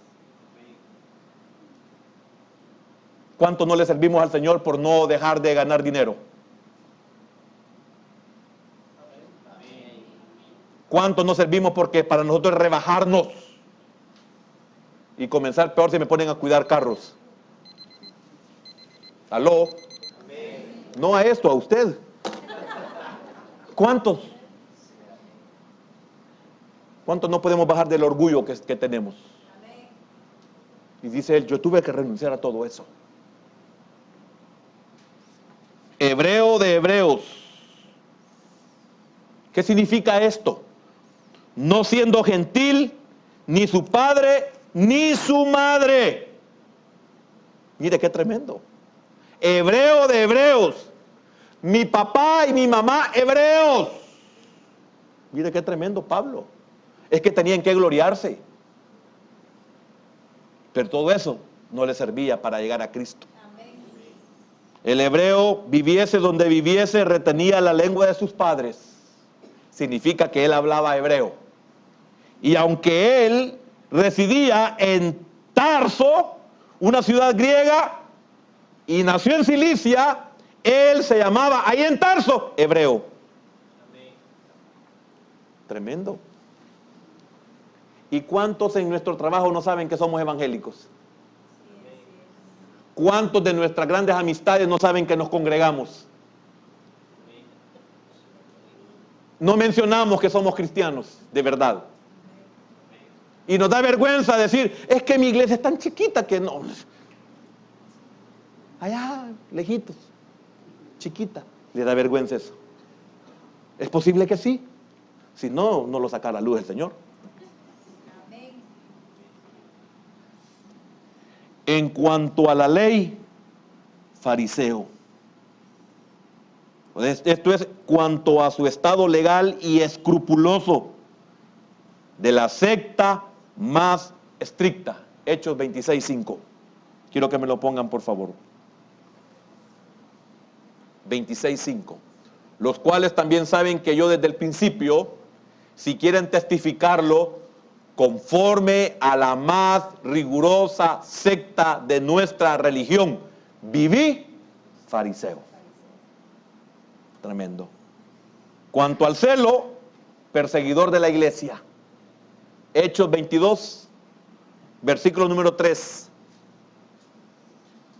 S1: ¿Cuántos no le servimos al Señor por no dejar de ganar dinero? ¿Cuántos no servimos porque para nosotros es rebajarnos y comenzar peor si me ponen a cuidar carros? ¿Aló? No a esto, a usted. ¿Cuántos? ¿Cuántos no podemos bajar del orgullo que tenemos? Y dice él, yo tuve que renunciar a todo eso. Hebreo de hebreos. ¿Qué significa esto? No siendo gentil, ni su padre, ni su madre. Mire qué tremendo. Hebreo de hebreos. Mi papá y mi mamá hebreos. Mire qué tremendo, Pablo. Es que tenían que gloriarse. Pero todo eso no le servía para llegar a Cristo. El hebreo, viviese donde viviese, retenía la lengua de sus padres. Significa que él hablaba hebreo. Y aunque él residía en Tarso, una ciudad griega, y nació en Cilicia, él se llamaba ahí en Tarso hebreo. Tremendo. ¿Y cuántos en nuestro trabajo no saben que somos evangélicos? ¿Cuántos de nuestras grandes amistades no saben que nos congregamos? No mencionamos que somos cristianos, de verdad. Y nos da vergüenza decir, es que mi iglesia es tan chiquita que no. Allá, lejitos, chiquita. Le da vergüenza eso. ¿Es posible que sí? Si no, no lo saca a la luz el Señor. En cuanto a la ley, fariseo. Esto es cuanto a su estado legal y escrupuloso de la secta más estricta. Hechos 26:5. Quiero que me lo pongan, por favor. 26:5. Los cuales también saben que yo desde el principio, si quieren testificarlo, conforme a la más rigurosa secta de nuestra religión, viví fariseo. Tremendo. Cuanto al celo, perseguidor de la iglesia. Hechos 22, versículo número 3.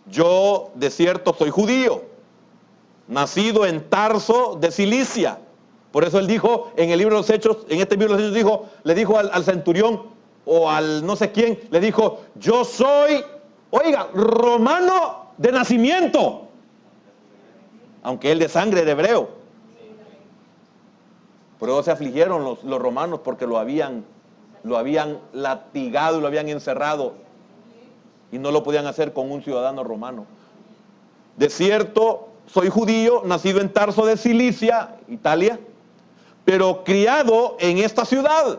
S1: Yo de cierto soy judío, nacido en Tarso de Cilicia. Por eso él dijo en el libro de los Hechos, en este libro de los Hechos le dijo al centurión o al no sé quién, le dijo, yo soy, oiga, romano de nacimiento. Aunque él de sangre era hebreo. Por eso se afligieron los romanos porque lo habían latigado y lo habían encerrado. Y no lo podían hacer con un ciudadano romano. De cierto, soy judío, nacido en Tarso de Cilicia, Italia, pero criado en esta ciudad.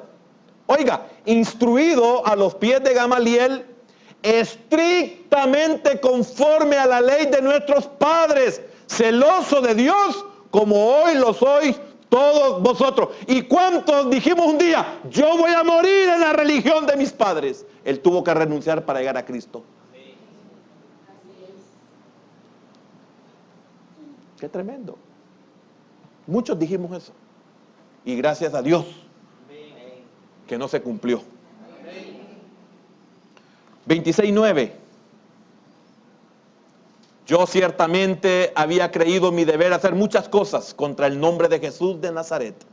S1: Oiga, instruido a los pies de Gamaliel, estrictamente conforme a la ley de nuestros padres, celoso de Dios, como hoy lo sois todos vosotros. ¿Y cuántos dijimos un día, yo voy a morir en la religión de mis padres? Él tuvo que renunciar para llegar a Cristo. Qué tremendo. Muchos dijimos eso. Y gracias a Dios que no se cumplió. 26:9. Yo ciertamente había creído mi deber hacer muchas cosas contra el nombre de Jesús de Nazaret.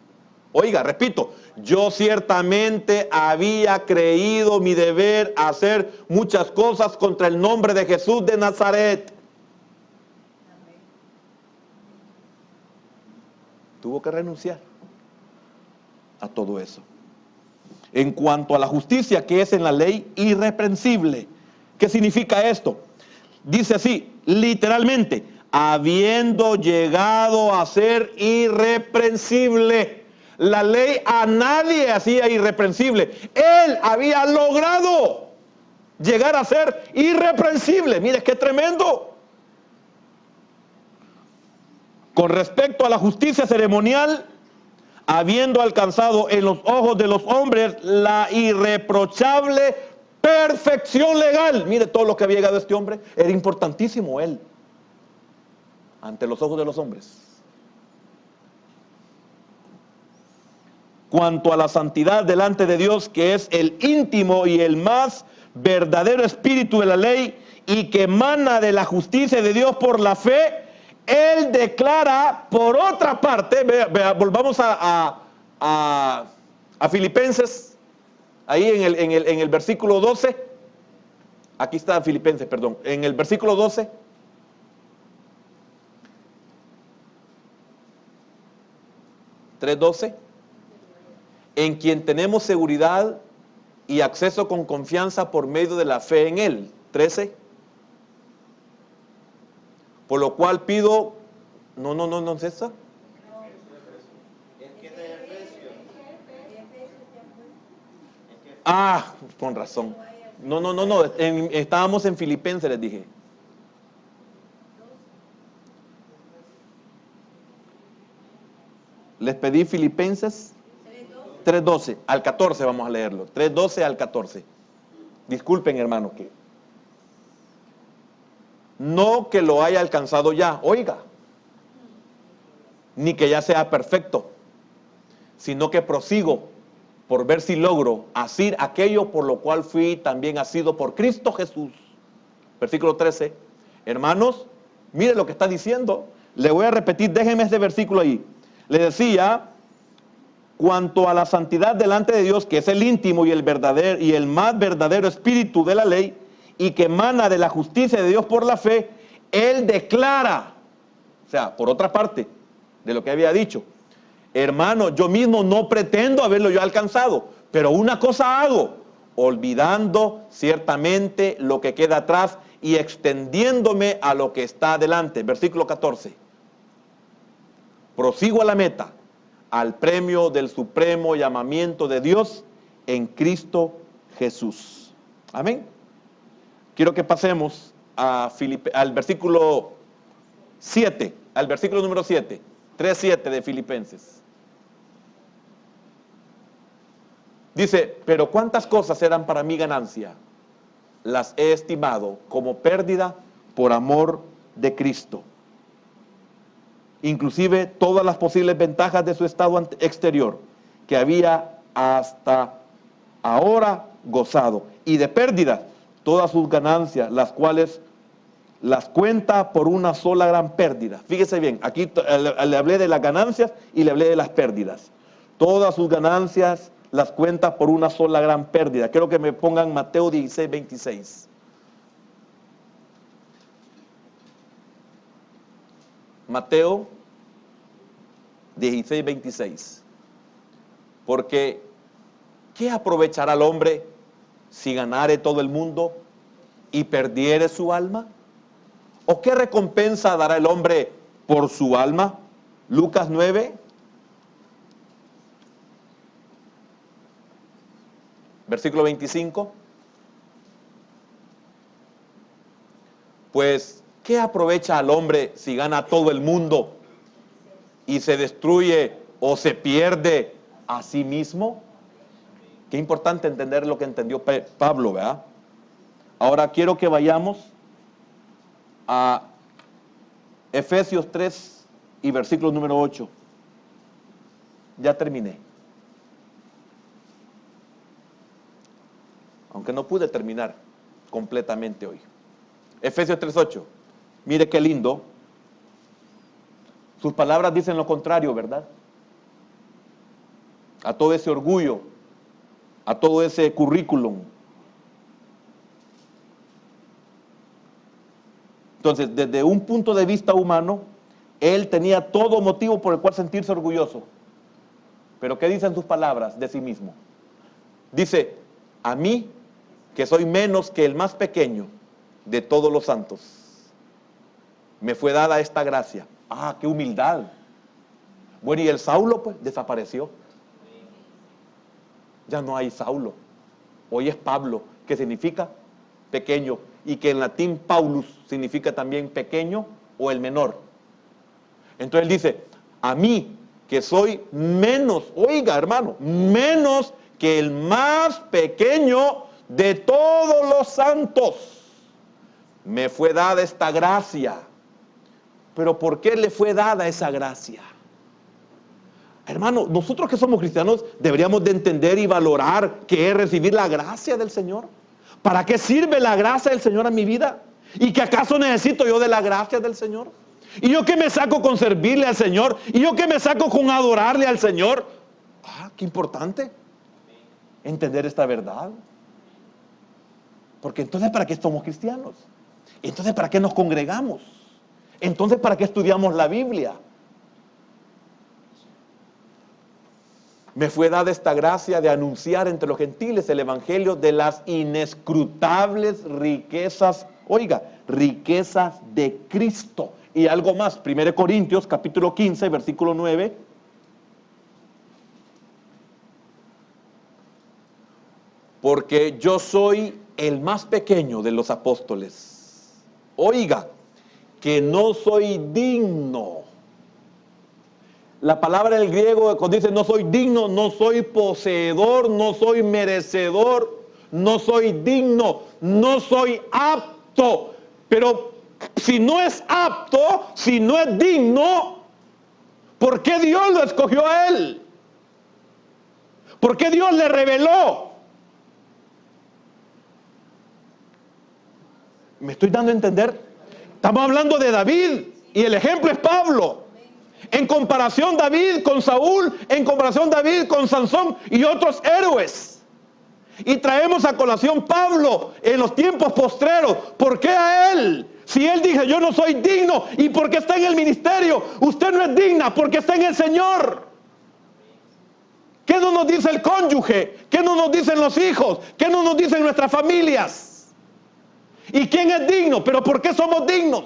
S1: Oiga, repito, yo ciertamente había creído mi deber hacer muchas cosas contra el nombre de Jesús de Nazaret. Tuvo que renunciar a todo eso. En cuanto a la justicia que es en la ley irreprensible. ¿Qué significa esto? Dice así, literalmente, habiendo llegado a ser irreprensible. La ley a nadie hacía irreprensible. Él había logrado llegar a ser irreprensible. Mire qué tremendo. Con respecto a la justicia ceremonial, habiendo alcanzado en los ojos de los hombres la irreprochable perfección legal. Mire todo lo que había llegado este hombre. Era importantísimo él ante los ojos de los hombres. Cuanto a la santidad delante de Dios, que es el íntimo y el más verdadero espíritu de la ley y que emana de la justicia de Dios por la fe, él declara, por otra parte, volvamos a Filipenses, ahí en el versículo 12, aquí está Filipenses, perdón, en el versículo 12, (3:12), en quien tenemos seguridad y acceso con confianza por medio de la fe en él. 13. Por lo cual pido, no es esa. Ah, con razón. No, estábamos en Filipenses, les dije. Les pedí Filipenses 3:12, al 14 vamos a leerlo. 3:12 al 14. Disculpen, hermano, que no que lo haya alcanzado ya, oiga, ni que ya sea perfecto, sino que prosigo por ver si logro hacer aquello por lo cual fui también asido por Cristo Jesús. Versículo 13. Hermanos, mire lo que está diciendo. Le voy a repetir, déjenme este versículo ahí. Le decía, cuanto a la santidad delante de Dios, que es el íntimo y el verdadero y el más verdadero espíritu de la ley, y que emana de la justicia de Dios por la fe, él declara, o sea, por otra parte de lo que había dicho, hermano, yo mismo no pretendo haberlo yo alcanzado, pero una cosa hago, olvidando ciertamente lo que queda atrás y extendiéndome a lo que está adelante. Versículo 14. Prosigo a la meta, al premio del supremo llamamiento de Dios en Cristo Jesús. Amén. Quiero que pasemos al versículo 7, al versículo número 7, 3:7 de Filipenses. Dice, pero cuántas cosas eran para mí ganancia, las he estimado como pérdida por amor de Cristo. Inclusive todas las posibles ventajas de su estado exterior, que había hasta ahora gozado, y de pérdidas todas sus ganancias, las cuales las cuenta por una sola gran pérdida. Fíjese bien, aquí le hablé de las ganancias y le hablé de las pérdidas. Todas sus ganancias las cuenta por una sola gran pérdida. Quiero que me pongan Mateo 16:26. Mateo 16:26. Porque ¿qué aprovechará el hombre si ganare todo el mundo y perdiere su alma? ¿O qué recompensa dará el hombre por su alma? Lucas 9, versículo 25. Pues, ¿qué aprovecha al hombre si gana todo el mundo y se destruye o se pierde a sí mismo? Qué importante entender lo que entendió Pablo, ¿verdad? Ahora quiero que vayamos a Efesios 3 y versículo número 8. Ya terminé. Aunque no pude terminar completamente hoy. Efesios 3:8. Mire qué lindo. Sus palabras dicen lo contrario, ¿verdad? A todo ese orgullo, a todo ese currículum. Entonces, desde un punto de vista humano, Él tenía todo motivo por el cual sentirse orgulloso. Pero ¿qué dicen sus palabras de sí mismo? Dice, a mí, que soy menos que el más pequeño de todos los santos, me fue dada esta gracia. Ah, qué humildad. Bueno, y el Saulo pues desapareció. Ya no hay Saulo. Hoy es Pablo, que significa pequeño, y que en latín Paulus significa también pequeño o el menor. Entonces él dice, a mí que soy menos, oiga hermano, menos que el más pequeño de todos los santos, me fue dada esta gracia. Pero ¿por qué le fue dada esa gracia? Hermano, nosotros que somos cristianos deberíamos de entender y valorar qué es recibir la gracia del Señor. ¿Para qué sirve la gracia del Señor a mi vida? ¿Y que acaso necesito yo de la gracia del Señor? ¿Y yo qué me saco con servirle al Señor? ¿Y yo qué me saco con adorarle al Señor? Ah, qué importante entender esta verdad. Porque entonces, ¿para qué somos cristianos? Entonces, ¿para qué nos congregamos? Entonces, ¿para qué estudiamos la Biblia? Me fue dada esta gracia de anunciar entre los gentiles el evangelio de las inescrutables riquezas, oiga, riquezas de Cristo. Y algo más, 1 Corintios capítulo 15, versículo 9. Porque yo soy el más pequeño de los apóstoles. Oiga, que no soy digno. La palabra en el griego cuando dice no soy digno, no soy poseedor, no soy merecedor, no soy digno, no soy apto. Pero si no es apto, si no es digno, ¿por qué Dios lo escogió a él? ¿Por qué Dios le reveló? ¿Me estoy dando a entender? Estamos hablando de David y el ejemplo es Pablo. En comparación David con Saúl, en comparación David con Sansón y otros héroes. Y traemos a colación Pablo en los tiempos postreros. ¿Por qué a él? Si él dice yo no soy digno, ¿y por qué está en el ministerio? Usted no es digna porque está en el Señor. ¿Qué no nos dice el cónyuge? ¿Qué no nos dicen los hijos? ¿Qué no nos dicen nuestras familias? ¿Y quién es digno? ¿Pero por qué somos dignos?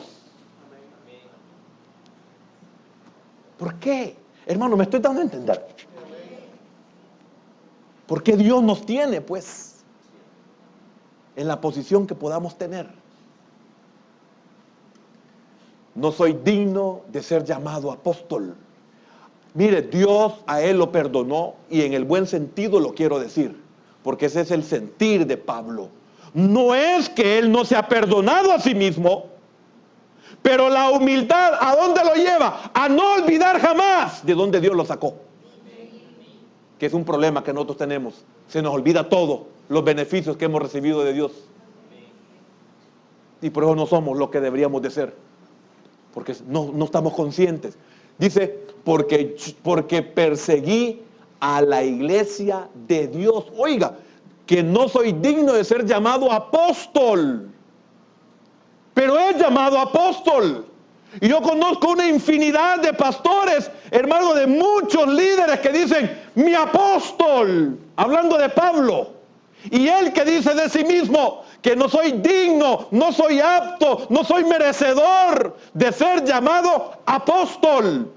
S1: ¿Por qué? Hermano, me estoy dando a entender. ¿Por qué Dios nos tiene, pues, en la posición que podamos tener? No soy digno de ser llamado apóstol. Mire, Dios a él lo perdonó y en el buen sentido lo quiero decir, porque ese es el sentir de Pablo. No es que él no se ha perdonado a sí mismo, pero la humildad, ¿a dónde lo lleva? A no olvidar jamás de dónde Dios lo sacó. Que es un problema que nosotros tenemos. Se nos olvida todo, los beneficios que hemos recibido de Dios. Y por eso no somos lo que deberíamos de ser. Porque no estamos conscientes. Dice, porque perseguí a la iglesia de Dios. Oiga, que no soy digno de ser llamado apóstol. Pero es llamado apóstol. Y yo conozco una infinidad de pastores, hermano, de muchos líderes que dicen, mi apóstol, hablando de Pablo. Y él que dice de sí mismo que no soy digno, no soy apto, no soy merecedor de ser llamado apóstol,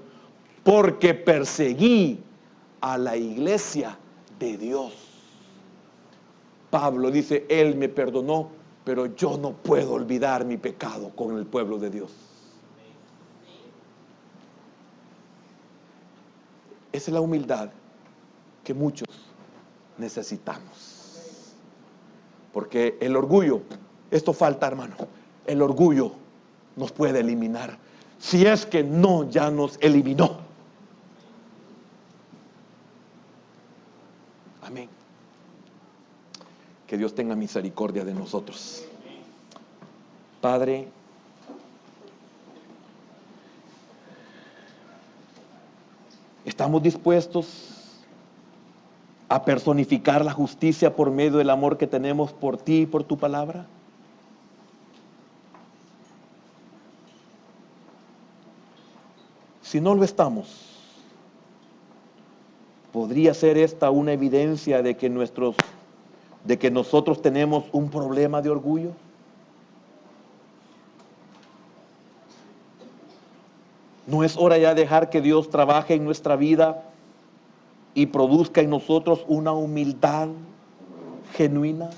S1: porque perseguí a la iglesia de Dios. Pablo dice, él me perdonó, pero yo no puedo olvidar mi pecado con el pueblo de Dios. Esa es la humildad que muchos necesitamos. Porque el orgullo, esto falta, hermano, el orgullo nos puede eliminar. Si es que no, ya nos eliminó. Amén. Que Dios tenga misericordia de nosotros. Padre, ¿estamos dispuestos a personificar la justicia por medio del amor que tenemos por ti y por tu palabra? Si no lo estamos, ¿podría ser esta una evidencia de que nosotros tenemos un problema de orgullo? ¿No es hora ya de dejar que Dios trabaje en nuestra vida y produzca en nosotros una humildad genuina?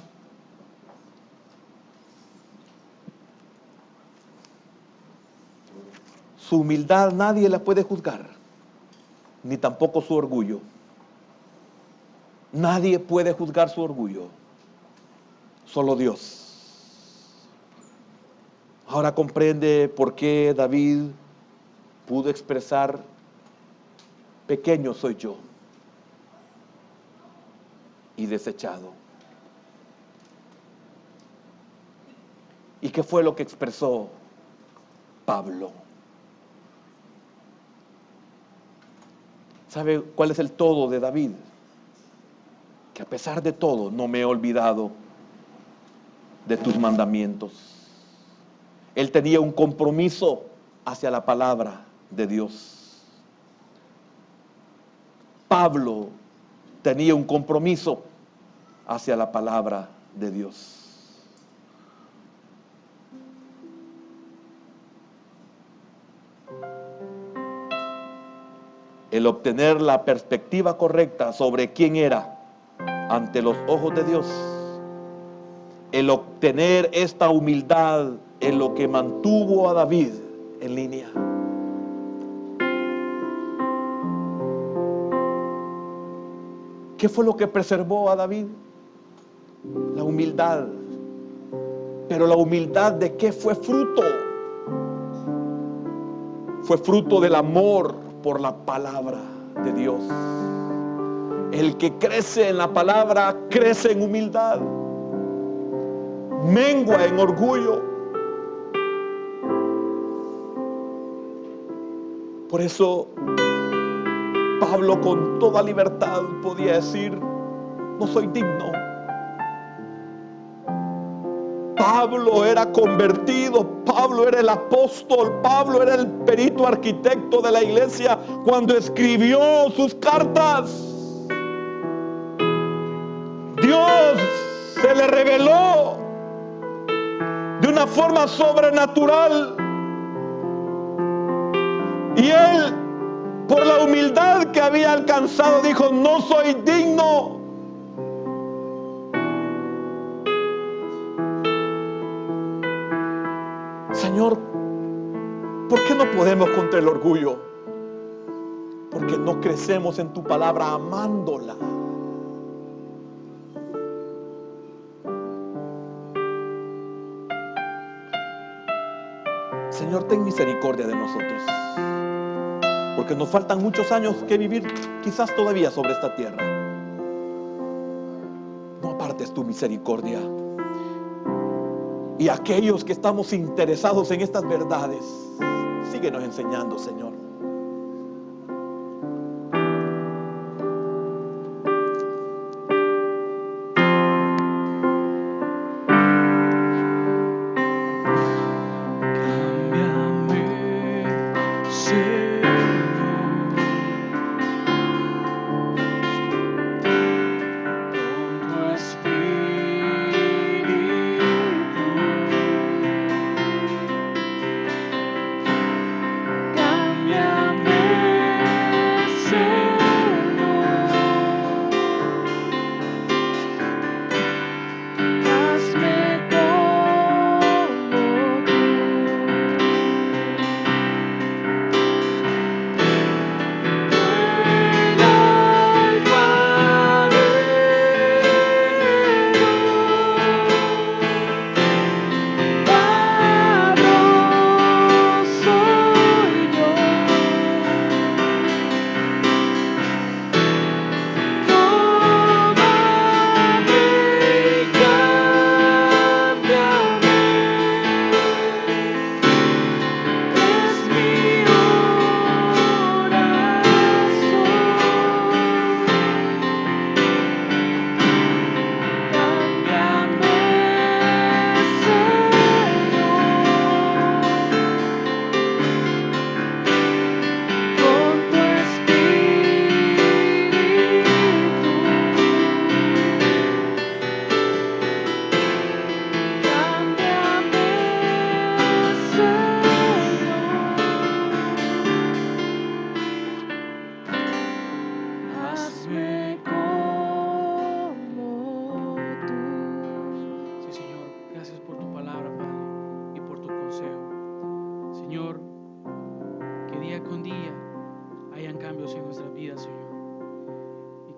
S1: Su humildad nadie la puede juzgar, ni tampoco su orgullo. Nadie puede juzgar su orgullo, solo Dios. Ahora comprende por qué David pudo expresar: pequeño soy yo y desechado. ¿Y qué fue lo que expresó Pablo? ¿Sabe cuál es el todo de David? Que a pesar de todo no me he olvidado de tus mandamientos. Él tenía un compromiso hacia la palabra de Dios. Pablo tenía un compromiso hacia la palabra de Dios. El obtener la perspectiva correcta sobre quién era ante los ojos de Dios, el obtener esta humildad en lo que mantuvo a David en línea. ¿Qué fue lo que preservó a David? La humildad. Pero la humildad, ¿de qué fue fruto? Fue fruto del amor por la palabra de Dios. El que crece en la palabra crece en humildad, mengua en orgullo. Por eso Pablo con toda libertad podía decir: no soy digno. Pablo era convertido, Pablo era el apóstol, Pablo era el perito arquitecto de la iglesia cuando escribió sus cartas. Dios se le reveló de una forma sobrenatural y él, por la humildad que había alcanzado, dijo: no soy digno. Señor, ¿por qué no podemos contra el orgullo? Porque no crecemos en tu palabra amándola. Señor, ten misericordia de nosotros, porque nos faltan muchos años que vivir, quizás todavía sobre esta tierra. No apartes tu misericordia. Y aquellos que estamos interesados en estas verdades, síguenos enseñando, Señor.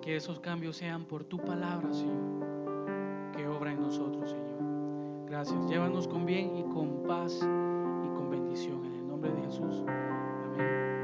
S2: Que esos cambios sean por tu palabra, Señor, que obra en nosotros, Señor. Gracias. Llévanos con bien y con paz y con bendición. En el nombre de Jesús. Amén.